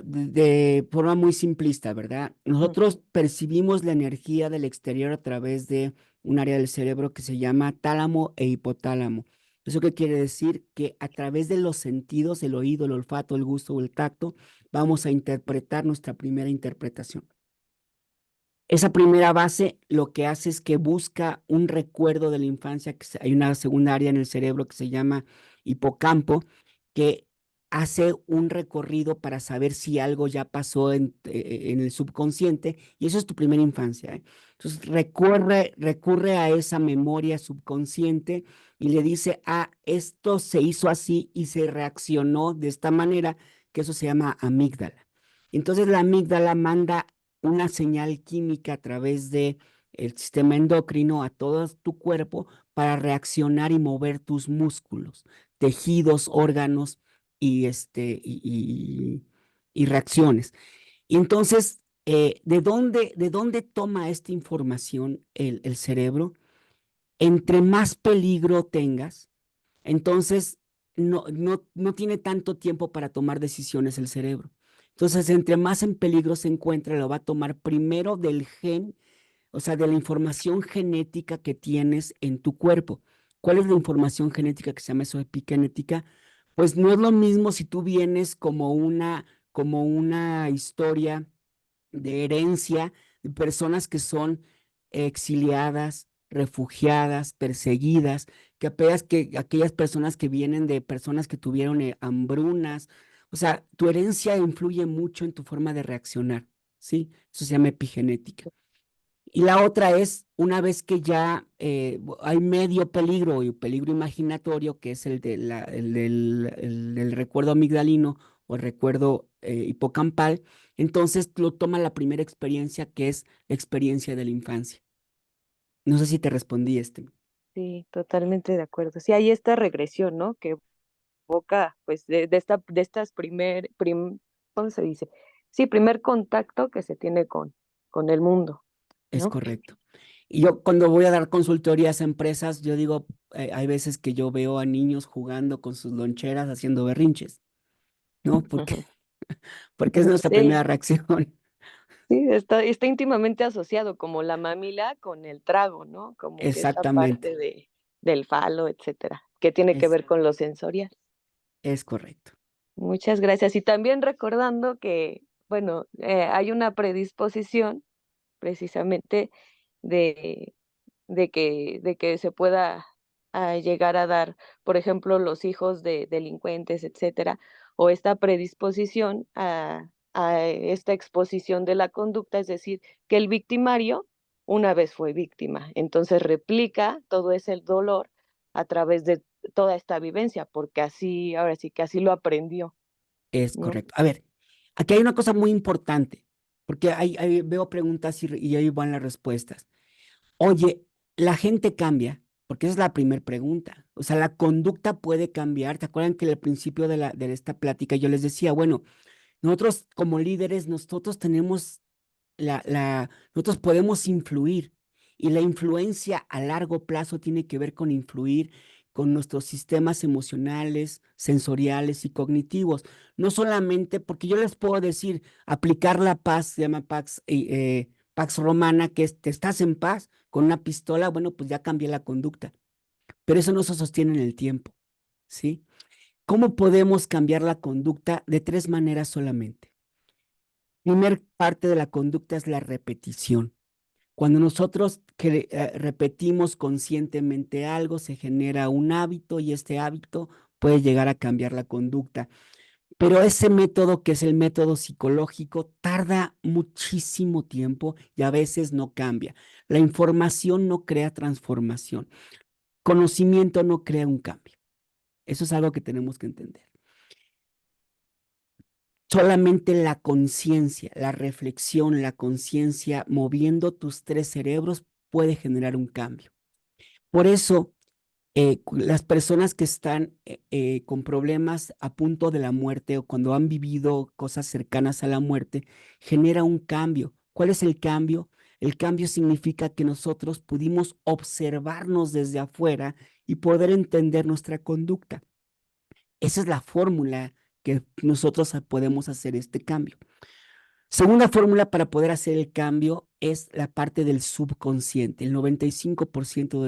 de forma muy simplista, ¿verdad?
Ujú.
Nosotros percibimos la energía del exterior a través de un área del cerebro que se llama tálamo e hipotálamo. ¿Eso qué quiere decir? Que a través de los sentidos, el oído, el olfato, el gusto o el tacto, vamos a interpretar nuestra primera interpretación. Esa primera base lo que hace es que busca un recuerdo de la infancia, hay una segunda área en el cerebro que se llama hipocampo, que hace un recorrido para saber si algo ya pasó en el subconsciente, y eso es tu primera infancia, ¿eh? Entonces recurre a esa memoria subconsciente y le dice, esto se hizo así y se reaccionó de esta manera, que eso se llama amígdala. Entonces la amígdala manda una señal química a través de el sistema endocrino a todo tu cuerpo para reaccionar y mover tus músculos, tejidos, órganos y reacciones. Y entonces, ¿de dónde toma esta información el cerebro? Entre más peligro tengas, entonces no tiene tanto tiempo para tomar decisiones el cerebro. Entonces, entre más en peligro se encuentra, lo va a tomar primero del gen, o sea, de la información genética que tienes en tu cuerpo. ¿Cuál es la información genética que se llama eso epigenética? Pues no es lo mismo si tú vienes como una historia de herencia de personas que son exiliadas, refugiadas, perseguidas, que aquellas personas que vienen de personas que tuvieron hambrunas. O sea, tu herencia influye mucho en tu forma de reaccionar, ¿sí? Eso se llama epigenética. Y la otra es, una vez que ya hay medio peligro y peligro imaginatorio, que es el del recuerdo amigdalino o el recuerdo hipocampal, entonces lo toma la primera experiencia, que es la experiencia de la infancia. No sé si te respondí este.
Sí, totalmente de acuerdo. Sí, hay esta regresión, ¿no? Que evoca, pues, de estas ¿cómo se dice? sí, primer contacto que se tiene con el mundo,
Es
¿no?
correcto. Y yo cuando voy a dar consultorías a empresas, yo digo, hay veces que yo veo a niños jugando con sus loncheras haciendo berrinches, ¿no? Porque es nuestra primera
Sí,
reacción.
sí, está íntimamente asociado como la mamila con el trago, ¿no? Como que esta parte
Exactamente.
del falo, etcétera, que tiene que
Es,
ver con lo sensorial.
es correcto.
Muchas gracias. Y también recordando que, bueno, hay una predisposición precisamente de, de que se pueda llegar a dar, por ejemplo, los hijos de delincuentes, etcétera, o esta predisposición a esta exposición de la conducta, es decir, que el victimario una vez fue víctima, entonces replica todo ese dolor a través de toda esta vivencia, porque así, ahora sí que así lo aprendió,
Es
¿no?
correcto. A ver, aquí hay una cosa muy importante, porque veo preguntas y ahí van las respuestas. Oye, la gente cambia, porque esa es la primera pregunta. O sea, la conducta puede cambiar. ¿Te acuerdan que al principio de esta plática yo les decía, bueno, nosotros como líderes, nosotros tenemos nosotros podemos influir y la influencia a largo plazo tiene que ver con influir con nuestros sistemas emocionales, sensoriales y cognitivos. No solamente porque yo les puedo decir, aplicar la paz, se llama Pax Romana, que es, te estás en paz con una pistola, bueno, pues ya cambié la conducta, pero eso no se sostiene en el tiempo, ¿sí? ¿Cómo podemos cambiar la conducta? De tres maneras solamente. Primer parte de la conducta es la repetición. Cuando nosotros repetimos conscientemente algo, se genera un hábito y este hábito puede llegar a cambiar la conducta. Pero ese método, que es el método psicológico, tarda muchísimo tiempo y a veces no cambia. La información no crea transformación. Conocimiento no crea un cambio. Eso es algo que tenemos que entender. Solamente la conciencia, la reflexión, la conciencia, moviendo tus tres cerebros, puede generar un cambio. Por eso, las personas que están con problemas a punto de la muerte o cuando han vivido cosas cercanas a la muerte, genera un cambio. ¿Cuál es el cambio? El cambio significa que nosotros pudimos observarnos desde afuera y poder entender nuestra conducta. Esa es la fórmula que nosotros podemos hacer este cambio. Segunda fórmula para poder hacer el cambio es la parte del subconsciente. El 95%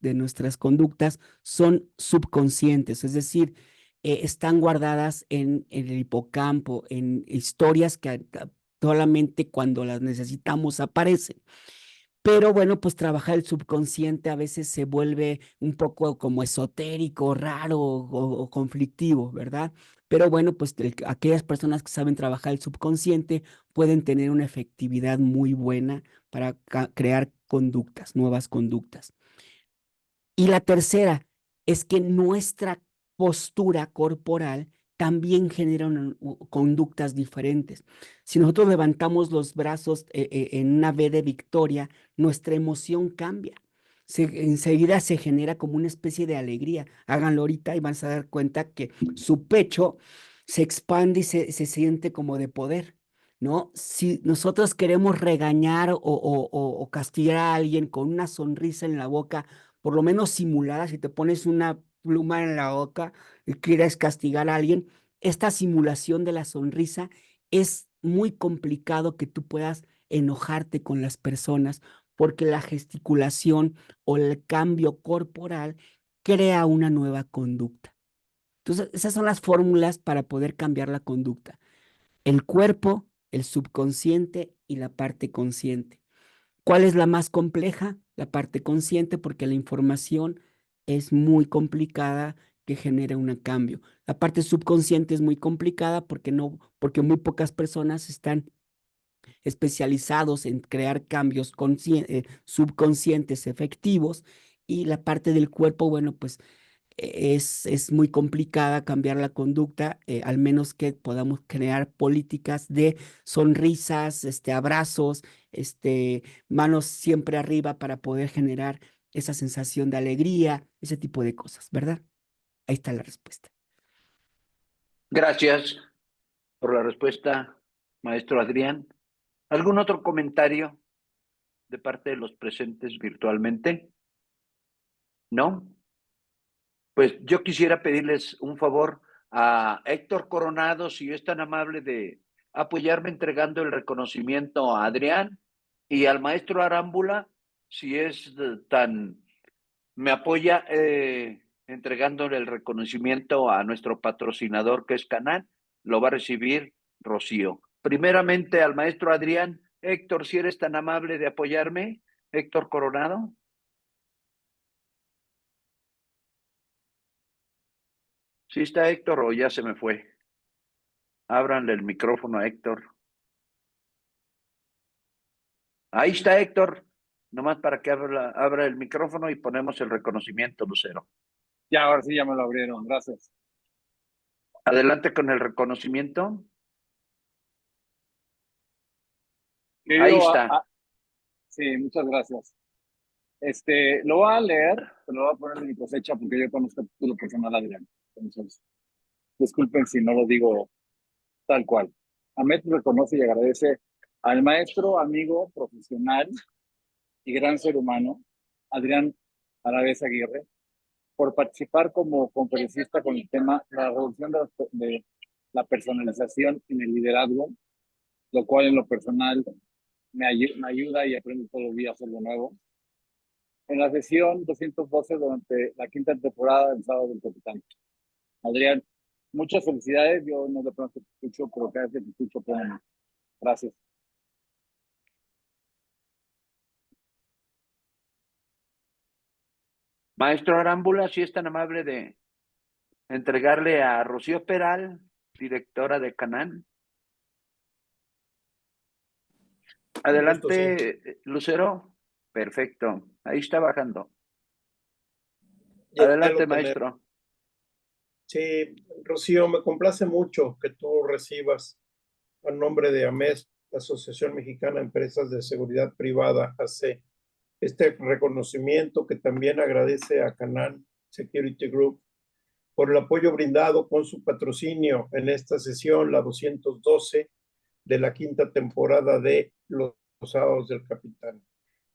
de nuestras conductas son subconscientes, es decir, están guardadas en el hipocampo, en historias que solamente cuando las necesitamos aparecen. Pero bueno, pues trabajar el subconsciente a veces se vuelve un poco como esotérico, raro o conflictivo, ¿verdad? Pero bueno, pues aquellas personas que saben trabajar el subconsciente pueden tener una efectividad muy buena para crear conductas, nuevas conductas. Y la tercera es que nuestra postura corporal también genera conductas diferentes. Si nosotros levantamos los brazos en una V de victoria, nuestra emoción cambia. Enseguida se genera como una especie de alegría. Háganlo ahorita y van a dar cuenta que su pecho se expande y se siente como de poder, ¿no? Si nosotros queremos regañar o castigar a alguien con una sonrisa en la boca, por lo menos simulada, si te pones una pluma en la boca y quieres castigar a alguien, esta simulación de la sonrisa es muy complicado que tú puedas enojarte con las personas porque la gesticulación o el cambio corporal crea una nueva conducta. Entonces, esas son las fórmulas para poder cambiar la conducta. El cuerpo, el subconsciente y la parte consciente. ¿Cuál es la más compleja? La parte consciente, porque la información es muy complicada que genera un cambio. La parte subconsciente es muy complicada porque muy pocas personas están especializados en crear cambios subconscientes efectivos y la parte del cuerpo, bueno, pues es muy complicada cambiar la conducta, al menos que podamos crear políticas de sonrisas, abrazos, manos siempre arriba para poder generar esa sensación de alegría, ese tipo de cosas, ¿verdad? Ahí está la respuesta.
Gracias por la respuesta, Maestro Adrián, ¿algún otro comentario de parte de los presentes virtualmente? ¿No? Pues yo quisiera pedirles un favor a Héctor Coronado, si es tan amable de apoyarme entregando el reconocimiento a Adrián, y al maestro Arámbula, si es me apoya entregándole el reconocimiento a nuestro patrocinador que es Canal, lo va a recibir Rocío. Primeramente al maestro Adrián. Héctor, si eres tan amable de apoyarme, Héctor Coronado. ¿Sí está Héctor o ya se me fue? Ábranle el micrófono a Héctor. Ahí está Héctor, nomás para que abra el micrófono y ponemos el reconocimiento, Lucero.
Ya, ahora sí ya me lo abrieron, gracias.
Adelante con el reconocimiento.
Querido,
Ahí está.
Sí, muchas gracias. Lo voy a leer, pero lo voy a poner en mi cosecha porque yo conozco el título personal, Adrián. Entonces, disculpen si no lo digo tal cual. Ahmed reconoce y agradece al maestro, amigo, profesional y gran ser humano, Adrián Aravez Aguirre, por participar como conferencista con el tema la revolución de la personalización en el liderazgo, lo cual en lo personal me ayuda y aprendo todos los días algo nuevo. En la sesión 212 durante la quinta temporada del Sábado del Capitán. Adrián, muchas felicidades. Yo no de pronto te escucho, pero cada vez que te escucho, perdón. Gracias.
Maestro Arámbula, si es tan amable de entregarle a Rocío Peral, directora de Canán. Adelante, gusto, sí. Lucero. Perfecto. Ahí está bajando. Adelante, maestro.
Sí, Rocío, me complace mucho que tú recibas a nombre de AMES, la Asociación Mexicana de Empresas de Seguridad Privada, AC, este reconocimiento que también agradece a Canaan Security Group por el apoyo brindado con su patrocinio en esta sesión, la 212 de la quinta temporada de Los Sábados del Capitán.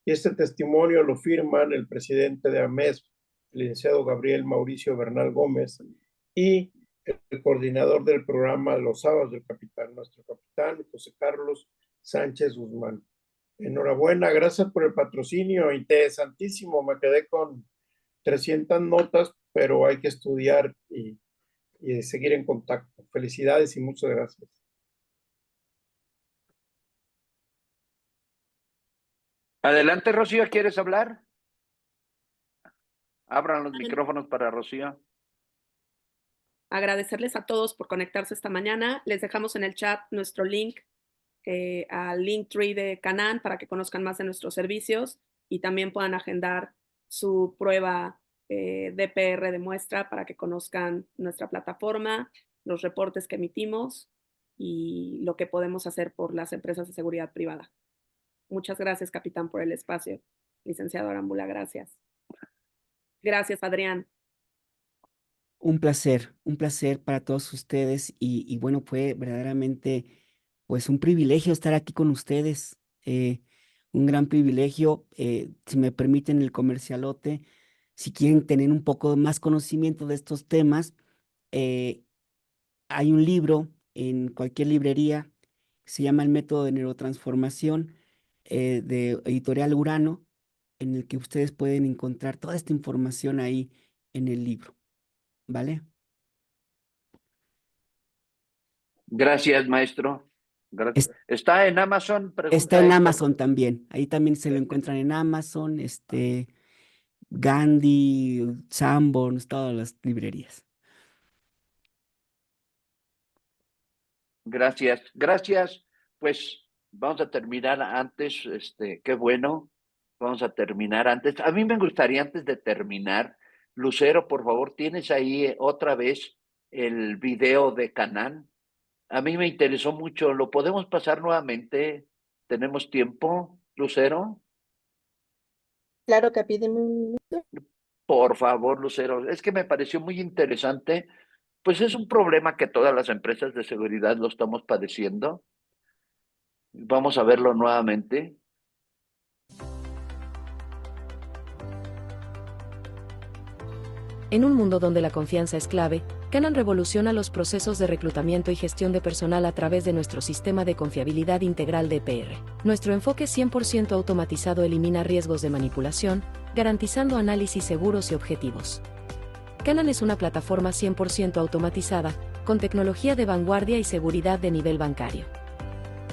Y este testimonio lo firman el presidente de AMES, el licenciado Gabriel Mauricio Bernal Gómez, y el coordinador del programa Los Sábados del Capitán, nuestro capitán José Carlos Sánchez Guzmán. Enhorabuena, gracias por el patrocinio, interesantísimo, me quedé con 300 notas, pero hay que estudiar y seguir en contacto. Felicidades y muchas gracias.
Adelante, Rocío, ¿quieres hablar? Abran los micrófonos para Rocío.
Agradecerles a todos por conectarse esta mañana. Les dejamos en el chat nuestro link al Linktree de Canaan para que conozcan más de nuestros servicios y también puedan agendar su prueba DPR de muestra para que conozcan nuestra plataforma, los reportes que emitimos y lo que podemos hacer por las empresas de seguridad privada. Muchas gracias, capitán, por el espacio. Licenciado Arámbula, gracias. Gracias, Adrián.
Un placer para todos ustedes y bueno, fue verdaderamente pues un privilegio estar aquí con ustedes, un gran privilegio. Si me permiten el comercialote, si quieren tener un poco más conocimiento de estos temas, hay un libro en cualquier librería que se llama El Método de Neurotransformación de Editorial Urano, en el que ustedes pueden encontrar toda esta información ahí en el libro. ¿Vale?
Gracias, maestro. Gracias. ¿Está en Amazon?
Está en Amazon también. Ahí también se lo encuentran en Amazon, Gandhi, Sanborns, todas las librerías.
Gracias, gracias. Pues vamos a terminar antes, qué bueno. Vamos a terminar antes. A mí me gustaría antes de terminar, Lucero, por favor, ¿tienes ahí otra vez el video de Canaan? A mí me interesó mucho. ¿Lo podemos pasar nuevamente? ¿Tenemos tiempo, Lucero?
Claro, Capi, deme un minuto.
Por favor, Lucero. Es que me pareció muy interesante. Pues es un problema que todas las empresas de seguridad lo estamos padeciendo. Vamos a verlo nuevamente.
En un mundo donde la confianza es clave, Canaan revoluciona los procesos de reclutamiento y gestión de personal a través de nuestro sistema de confiabilidad integral de EPR. Nuestro enfoque 100% automatizado elimina riesgos de manipulación, garantizando análisis seguros y objetivos. Canaan es una plataforma 100% automatizada, con tecnología de vanguardia y seguridad de nivel bancario.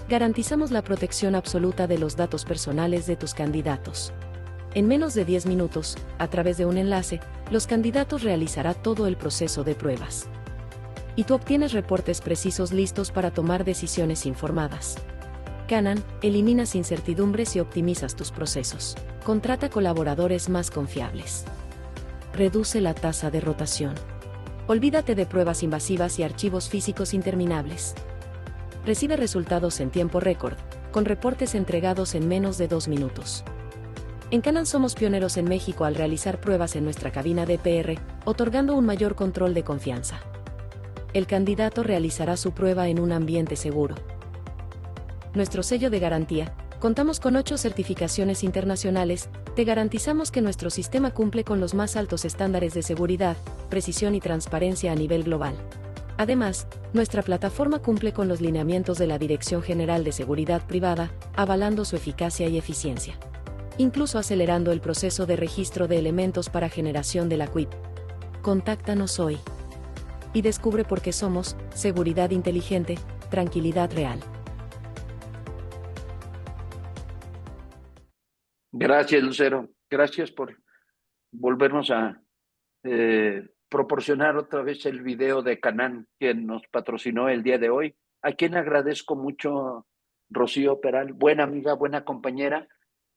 Garantizamos la protección absoluta de los datos personales de tus candidatos. En menos de 10 minutos, a través de un enlace, los candidatos realizarán todo el proceso de pruebas. Y tú obtienes reportes precisos listos para tomar decisiones informadas. Canaan, eliminas incertidumbres y optimizas tus procesos. Contrata colaboradores más confiables. Reduce la tasa de rotación. Olvídate de pruebas invasivas y archivos físicos interminables. Recibe resultados en tiempo récord, con reportes entregados en menos de 2 minutos. En Canaan somos pioneros en México al realizar pruebas en nuestra cabina de EPR, otorgando un mayor control de confianza. El candidato realizará su prueba en un ambiente seguro. Nuestro sello de garantía, contamos con 8 certificaciones internacionales, te garantizamos que nuestro sistema cumple con los más altos estándares de seguridad, precisión y transparencia a nivel global. Además, nuestra plataforma cumple con los lineamientos de la Dirección General de Seguridad Privada, avalando su eficacia y eficiencia. Incluso acelerando el proceso de registro de elementos para generación de la CUIP. Contáctanos hoy. Y descubre por qué somos seguridad inteligente, tranquilidad real.
Gracias, Lucero. Gracias por volvernos a proporcionar otra vez el video de Canaan, quien nos patrocinó el día de hoy. A quien agradezco mucho, Rocío Peral, buena amiga, buena compañera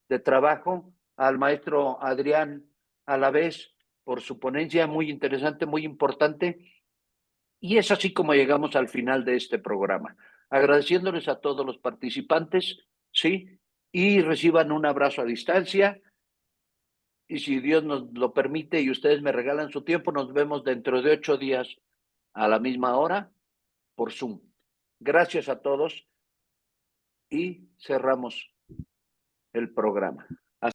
de trabajo, al maestro Adrián Alavés por su ponencia muy interesante, muy importante. Y es así como llegamos al final de este programa, agradeciéndoles a todos los participantes, ¿sí? Y reciban un abrazo a distancia. Y si Dios nos lo permite y ustedes me regalan su tiempo, nos vemos dentro de 8 días a la misma hora por Zoom. Gracias a todos y cerramos el programa.